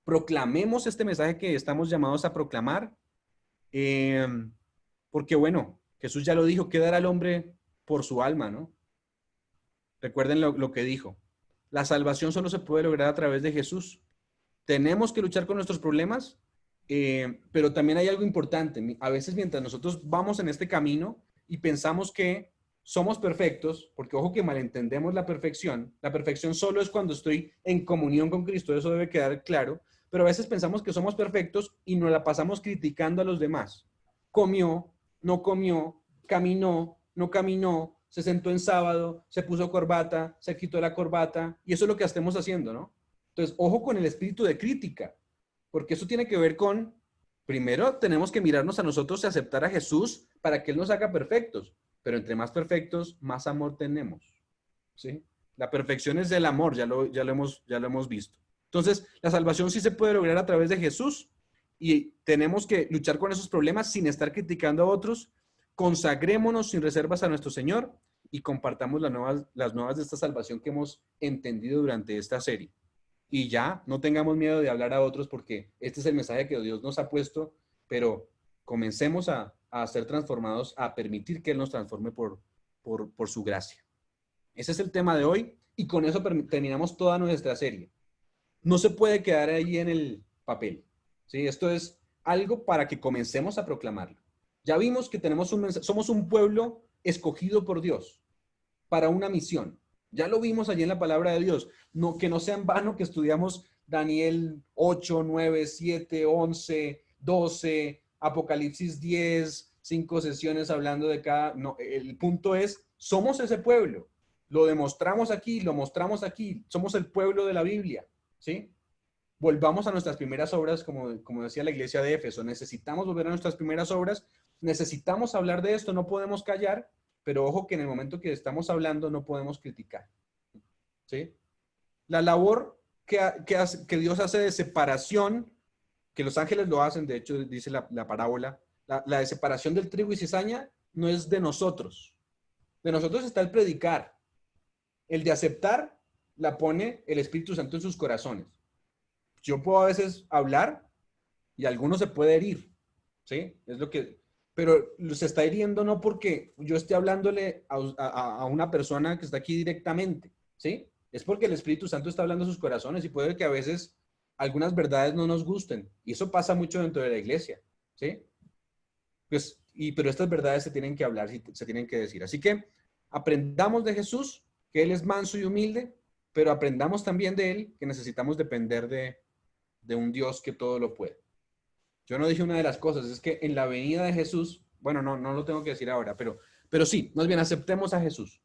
proclamemos este mensaje que estamos llamados a proclamar, porque bueno, Jesús ya lo dijo, ¿qué dará al hombre por su alma, no? Recuerden lo que dijo. La salvación solo se puede lograr a través de Jesús. Tenemos que luchar con nuestros problemas, pero también hay algo importante. A veces mientras nosotros vamos en este camino y pensamos que somos perfectos, porque ojo que malentendemos la perfección solo es cuando estoy en comunión con Cristo, eso debe quedar claro, pero a veces pensamos que somos perfectos y nos la pasamos criticando a los demás. Comió, no comió, caminó, no caminó, se sentó en sábado, se puso corbata, se quitó la corbata, y eso es lo que estamos haciendo, ¿no? Entonces, ojo con el espíritu de crítica, porque eso tiene que ver con, primero, tenemos que mirarnos a nosotros y aceptar a Jesús para que Él nos haga perfectos, pero entre más perfectos, más amor tenemos, ¿sí? La perfección es el amor, ya lo hemos visto. Entonces, la salvación sí se puede lograr a través de Jesús y tenemos que luchar con esos problemas sin estar criticando a otros. Consagrémonos sin reservas a nuestro Señor y compartamos las nuevas de esta salvación que hemos entendido durante esta serie. Y ya, no tengamos miedo de hablar a otros porque este es el mensaje que Dios nos ha puesto, pero comencemos a ser transformados, a permitir que Él nos transforme por su gracia. Ese es el tema de hoy y con eso terminamos toda nuestra serie. No se puede quedar ahí en el papel, ¿sí? Esto es algo para que comencemos a proclamarlo. Ya vimos que tenemos un mensaje, somos un pueblo escogido por Dios para una misión. Ya lo vimos allí en la palabra de Dios. No, que no sea en vano que estudiamos Daniel 8, 9, 7, 11, 12, Apocalipsis 10, 5 sesiones hablando de cada... No, el punto es, somos ese pueblo. Lo demostramos aquí, lo mostramos aquí. Somos el pueblo de la Biblia, ¿sí? Volvamos a nuestras primeras obras, como decía la iglesia de Éfeso. Necesitamos volver a nuestras primeras obras. Necesitamos hablar de esto, no podemos callar. Pero ojo que en el momento que estamos hablando no podemos criticar, ¿sí? La labor que Dios hace de separación, que los ángeles lo hacen, de hecho dice la parábola, la de separación del trigo y cizaña no es de nosotros. De nosotros está el predicar. El de aceptar la pone el Espíritu Santo en sus corazones. Yo puedo a veces hablar y alguno se puede herir, ¿sí? Es lo que... Pero se está hiriendo no porque yo esté hablándole a una persona que está aquí directamente, ¿sí? Es porque el Espíritu Santo está hablando a sus corazones y puede que a veces algunas verdades no nos gusten. Y eso pasa mucho dentro de la iglesia, ¿sí? Pero estas verdades se tienen que hablar, se tienen que decir. Así que aprendamos de Jesús que Él es manso y humilde, pero aprendamos también de Él que necesitamos depender de un Dios que todo lo puede. Yo no dije una de las cosas, es que en la venida de Jesús, bueno, no lo tengo que decir ahora, pero sí, más bien aceptemos a Jesús,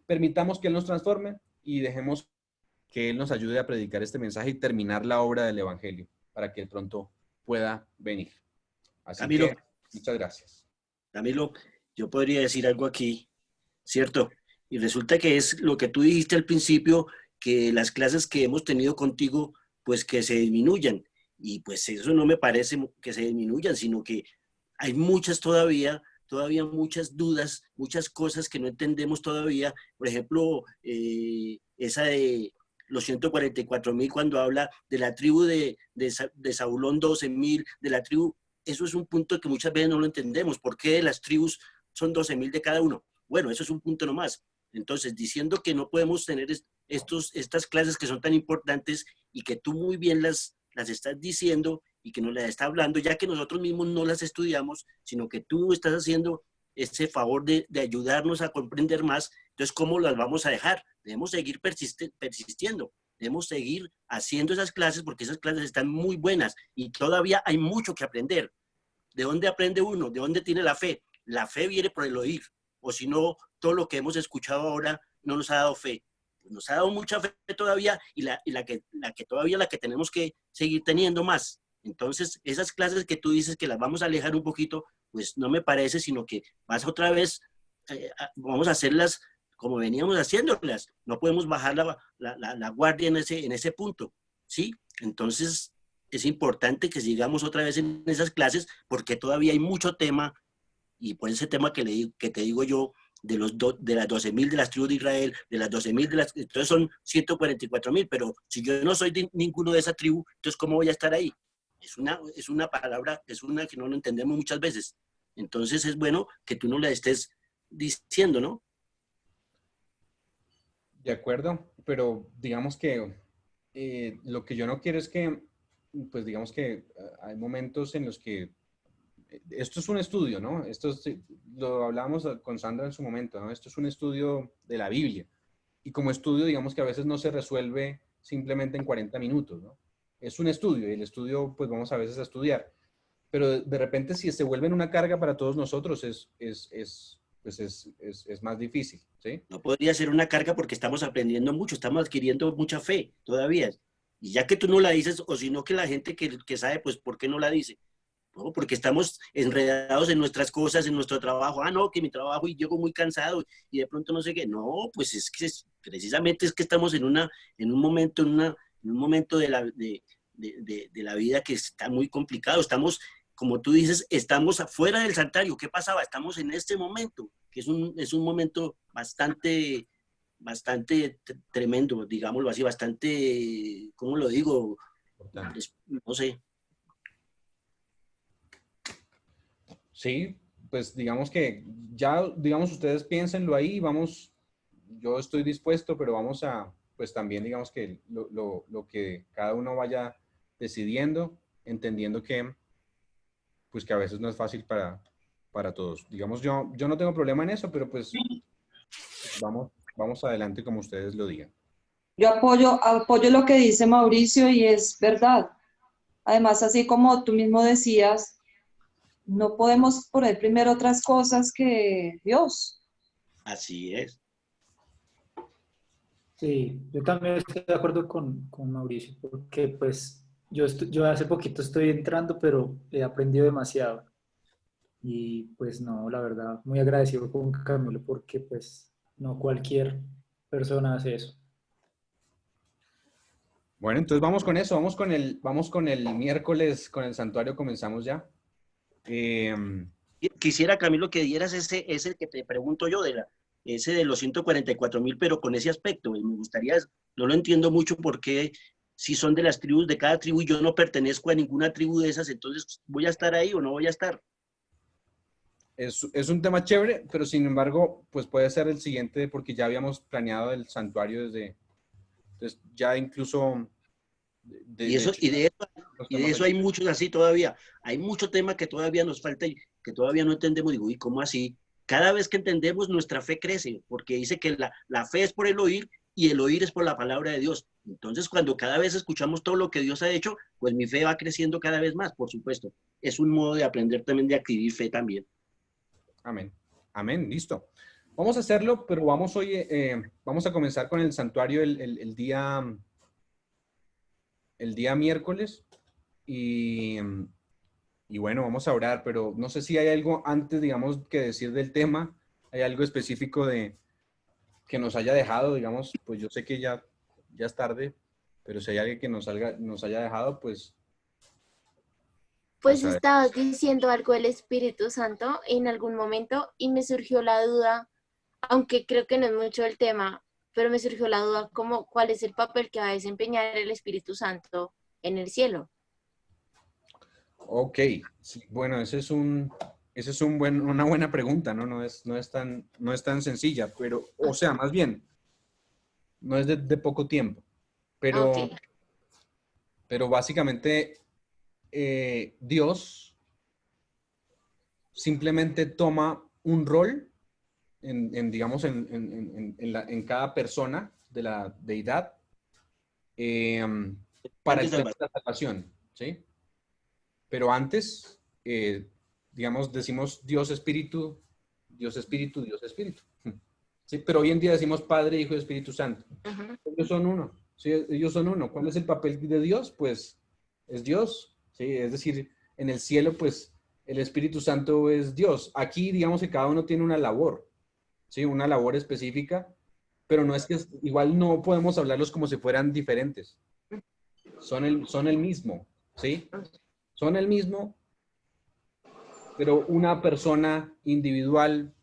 permitamos que Él nos transforme y dejemos que Él nos ayude a predicar este mensaje y terminar la obra del Evangelio para que Él pronto pueda venir. Así Camilo, que, muchas gracias. Camilo, yo podría decir algo aquí, ¿cierto? Y resulta que es lo que tú dijiste al principio, que las clases que hemos tenido contigo, pues que se disminuyan. Y pues eso no me parece que se disminuyan, sino que hay muchas todavía muchas dudas, muchas cosas que no entendemos todavía. Por ejemplo, esa de los 144,000 cuando habla de la tribu de Zabulón 12,000, de la tribu, eso es un punto que muchas veces no lo entendemos. ¿Por qué las tribus son 12,000 de cada uno? Bueno, eso es un punto nomás. Entonces, diciendo que no podemos tener estas clases que son tan importantes y que tú muy bien las estás diciendo y que nos las está hablando, ya que nosotros mismos no las estudiamos, sino que tú estás haciendo ese favor de ayudarnos a comprender más, entonces, ¿cómo las vamos a dejar? Debemos seguir persistiendo, debemos seguir haciendo esas clases porque esas clases están muy buenas y todavía hay mucho que aprender. ¿De dónde aprende uno? ¿De dónde tiene la fe? La fe viene por el oír, o si no, todo lo que hemos escuchado ahora no nos ha dado fe. Nos ha dado mucha fe todavía y la que tenemos que seguir teniendo más. Entonces, esas clases que tú dices que las vamos a alejar un poquito, pues no me parece, sino que vas otra vez, vamos a hacerlas como veníamos haciéndolas. No podemos bajar la guardia en ese punto, ¿sí? Entonces, es importante que sigamos otra vez en esas clases porque todavía hay mucho tema y por ese tema que te digo yo, de las 12,000 de las tribus de Israel, de las 12,000 entonces son 144,000, pero si yo no soy de ninguno de esa tribu, entonces ¿cómo voy a estar ahí? Es una palabra, es una que no lo entendemos muchas veces. Entonces es bueno que tú no la estés diciendo, ¿no? De acuerdo, pero digamos que lo que yo no quiero es que, pues digamos que hay momentos en los que esto es un estudio, ¿no? Lo hablamos con Sandra en su momento, ¿no? Esto es un estudio de la Biblia. Y como estudio, digamos que a veces no se resuelve simplemente en 40 minutos, ¿no? Es un estudio y el estudio, pues vamos a veces a estudiar. Pero de repente si se vuelven una carga para todos nosotros es más difícil, ¿sí? No podría ser una carga porque estamos aprendiendo mucho, estamos adquiriendo mucha fe todavía. Y ya que tú no la dices, o si no que la gente que sabe, pues ¿por qué no la dice? No, porque estamos enredados en nuestras cosas, en nuestro trabajo. Ah, no, que mi trabajo y llego muy cansado y de pronto no sé qué. No, pues es que precisamente es que estamos en un momento de la vida que está muy complicado. Estamos, como tú dices, estamos afuera del santuario. ¿Qué pasaba? Estamos en este momento, que es un momento bastante tremendo, digámoslo así, bastante, ¿cómo lo digo? No sé. Sí, pues digamos que ya, digamos, ustedes piénsenlo ahí, yo estoy dispuesto, pero vamos a, pues también digamos que lo que cada uno vaya decidiendo, entendiendo que, pues que a veces no es fácil para todos. Digamos, yo no tengo problema en eso, pero pues vamos adelante como ustedes lo digan. Yo apoyo lo que dice Mauricio y es verdad. Además, así como tú mismo decías, no podemos poner primero otras cosas que Dios. Así es. Sí, yo también estoy de acuerdo con Mauricio, porque pues yo hace poquito estoy entrando, pero he aprendido demasiado. Y pues no, la verdad, muy agradecido con Camilo, porque pues no cualquier persona hace eso. Bueno, entonces vamos con eso, vamos con el miércoles, con el santuario, comenzamos ya. Quisiera, Camilo, que dieras ese que te pregunto yo, ese de los 144,000, pero con ese aspecto. Me gustaría, no lo entiendo mucho porque si son de las tribus, de cada tribu, y yo no pertenezco a ninguna tribu de esas, entonces, ¿voy a estar ahí o no voy a estar? Es un tema chévere, pero sin embargo, pues puede ser el siguiente, porque ya habíamos planeado el santuario entonces ya incluso... de eso hay muchos así todavía. Hay mucho tema que todavía nos falta y que todavía no entendemos. Digo, ¿y cómo así? Cada vez que entendemos, nuestra fe crece, porque dice que la fe es por el oír y el oír es por la palabra de Dios. Entonces, cuando cada vez escuchamos todo lo que Dios ha hecho, pues mi fe va creciendo cada vez más, por supuesto. Es un modo de aprender también, de adquirir fe también. Amén. Amén, listo. Vamos a hacerlo, pero vamos hoy, vamos a comenzar con el santuario el día miércoles y bueno, vamos a orar, pero no sé si hay algo antes, digamos, que decir del tema. ¿Hay algo específico que nos haya dejado, digamos? Pues yo sé que ya es tarde, pero si hay alguien que nos haya dejado, pues... Pues vamos a ver. estabas diciendo algo del Espíritu Santo en algún momento y me surgió la duda, aunque creo que no es mucho el tema, pero me surgió la duda como cuál es el papel que va a desempeñar el Espíritu Santo en el cielo. Ok, sí, bueno, esa es una buena pregunta, ¿no? No es tan sencilla, pero, o sea, más bien, no es de poco tiempo, pero, Ok. pero básicamente Dios simplemente toma un rol digamos, en cada persona de la deidad para el tema de la salvación, ¿sí? Pero antes, digamos, decimos Dios Espíritu, Dios Espíritu, Dios Espíritu. ¿Sí? Pero hoy en día decimos Padre, Hijo y Espíritu Santo. Ellos son uno. ¿Sí? Ellos son uno. ¿Cuál es el papel de Dios? Pues es Dios. ¿Sí? Es decir, en el cielo, pues el Espíritu Santo es Dios. Aquí, digamos que cada uno tiene una labor, ¿sí? Una labor específica, pero no es que igual no podemos hablarlos como si fueran diferentes. Son el mismo, ¿sí? Son el mismo, pero una persona individual,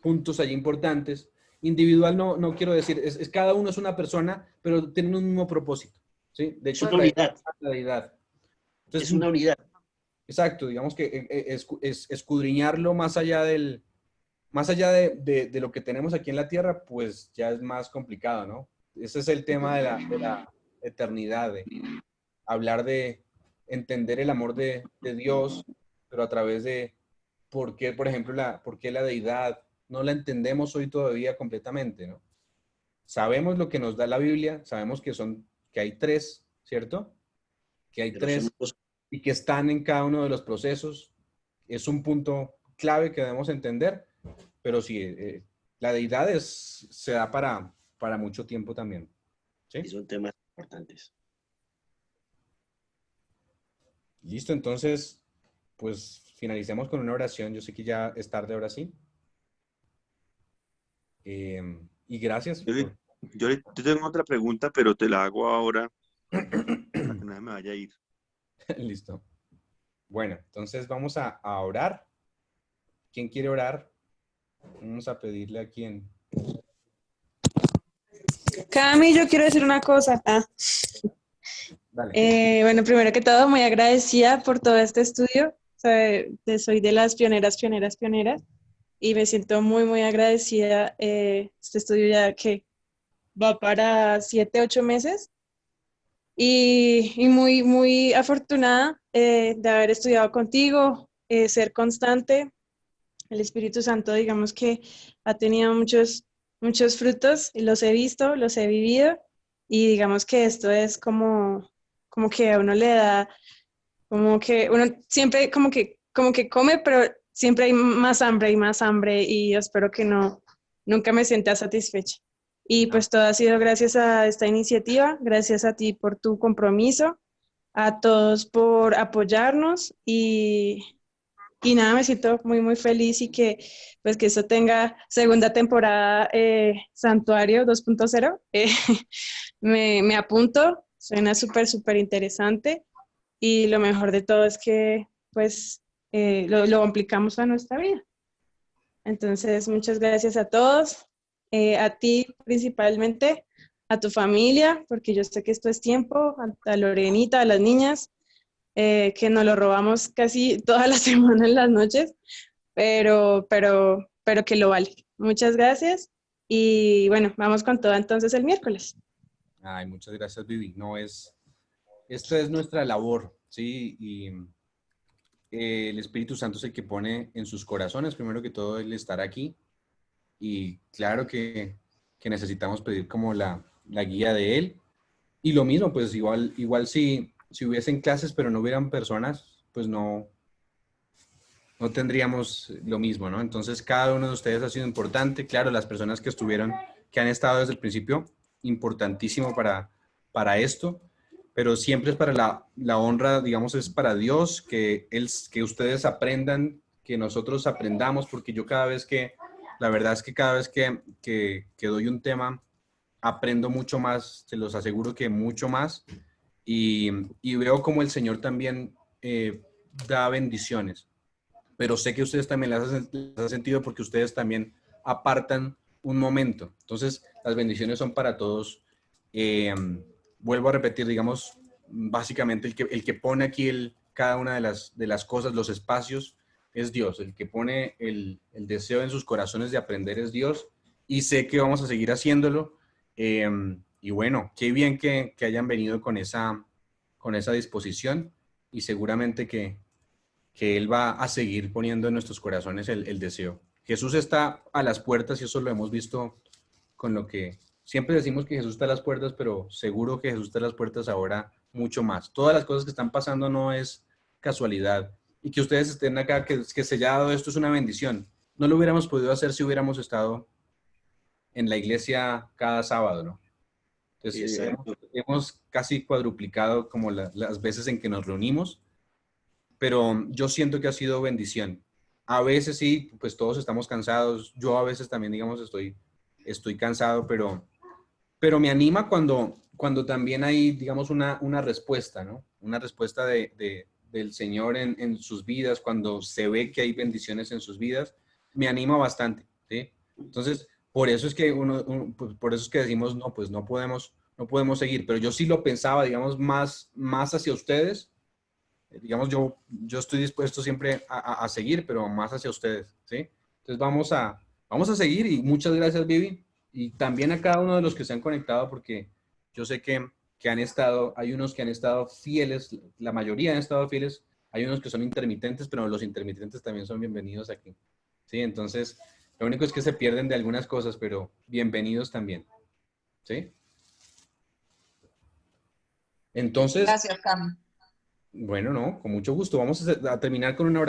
puntos allí importantes. Individual no quiero decir, cada uno es una persona, pero tienen un mismo propósito, ¿sí? De hecho, Es una unidad. la deidad. Entonces, Es una unidad. exacto, digamos que es escudriñarlo más allá de lo que tenemos aquí en la tierra, pues ya es más complicado, ¿no? Ese es el tema de la eternidad, de hablar de entender el amor de Dios, pero a través de por qué, por ejemplo, por qué la deidad no la entendemos hoy todavía completamente, ¿no? Sabemos lo que nos da la Biblia, sabemos que hay tres, ¿cierto? Que hay Pero son tres los y que están en cada uno de los procesos. Es un punto clave que debemos entender, pero sí, la deidad se da para mucho tiempo también, ¿sí? y son temas importantes. Listo, entonces, pues finalicemos con una oración. Yo sé que ya es tarde ahora sí. Y gracias. Yo tengo otra pregunta, pero te la hago ahora para que no se me vaya a ir. Listo. Bueno, entonces vamos a orar. ¿Quién quiere orar? Vamos a pedirle a quién. Cami, yo quiero decir una cosa. Dale. Bueno, primero que todo, muy agradecida por todo este estudio. Soy de las pioneras, y me siento muy, muy agradecida. Este estudio ya que va para 7, 8 meses y muy, muy afortunada de haber estudiado contigo, ser constante. El Espíritu Santo, digamos que ha tenido muchos, muchos frutos y los he visto, los he vivido, y digamos que esto es como que a uno le da, como que uno siempre como que come, pero siempre hay más hambre, y yo espero que nunca me sienta satisfecha. Y pues todo ha sido gracias a esta iniciativa, gracias a ti por tu compromiso, a todos por apoyarnos, y nada, me siento muy, muy feliz, y que pues que esto tenga segunda temporada, Santuario 2.0. Me apunto, suena súper, súper interesante, y lo mejor de todo es que pues lo aplicamos a nuestra vida. Entonces, muchas gracias a todos, a ti principalmente, a tu familia, porque yo sé que esto es tiempo, a Lorenita, a las niñas, que nos lo robamos casi toda la semana en las noches, pero que lo vale. Muchas gracias, y bueno, vamos con todo entonces el miércoles. Ay, muchas gracias, Vivi. Esto es nuestra labor, ¿sí? el Espíritu Santo es el que pone en sus corazones, primero que todo, el estar aquí. Y claro que necesitamos pedir como la guía de Él. Y lo mismo, pues igual si hubiesen clases, pero no hubieran personas, pues no tendríamos lo mismo, ¿no? Entonces, cada uno de ustedes ha sido importante. Claro, las personas que estuvieron, que han estado desde el principio, importantísimo para esto, pero siempre es para la honra, digamos, es para Dios, que ustedes aprendan, que nosotros aprendamos, porque yo la verdad es que cada vez que doy un tema, aprendo mucho más, se los aseguro que mucho más, y veo como el Señor también da bendiciones. Pero sé que ustedes también les ha sentido porque ustedes también apartan un momento. Entonces, las bendiciones son para todos. Vuelvo a repetir, digamos, básicamente el que pone aquí cada una de las cosas, los espacios, es Dios. El que pone el deseo en sus corazones de aprender es Dios. Y sé que vamos a seguir haciéndolo. Y bueno, qué bien que hayan venido con esa disposición y seguramente que Él va a seguir poniendo en nuestros corazones el deseo. Jesús está a las puertas y eso lo hemos visto con lo que siempre decimos que Jesús está a las puertas, pero seguro que Jesús está a las puertas ahora mucho más. Todas las cosas que están pasando no es casualidad. Y que ustedes estén acá, que se haya dado esto es una bendición. No lo hubiéramos podido hacer si hubiéramos estado en la iglesia cada sábado, ¿no? Entonces, hemos casi cuadruplicado como las veces en que nos reunimos, pero yo siento que ha sido bendición. A veces sí, pues todos estamos cansados. Yo a veces también, digamos, estoy cansado, pero me anima cuando también hay, digamos, una respuesta, ¿no? Una respuesta del Señor en sus vidas, cuando se ve que hay bendiciones en sus vidas, me anima bastante, ¿sí? Entonces, por eso es que pues, por eso es que decimos, no, pues no podemos seguir, pero yo sí lo pensaba, digamos, más hacia ustedes. Digamos, yo estoy dispuesto siempre a seguir, pero más hacia ustedes, ¿sí? Entonces vamos a seguir y muchas gracias, Vivi, y también a cada uno de los que se han conectado, porque yo sé que hay unos que han estado fieles, la mayoría han estado fieles, hay unos que son intermitentes, pero los intermitentes también son bienvenidos aquí, ¿sí? Entonces, lo único es que se pierden de algunas cosas, pero bienvenidos también, ¿sí? Entonces, Gracias, Cam. bueno, no, con mucho gusto. Vamos a terminar con una oración.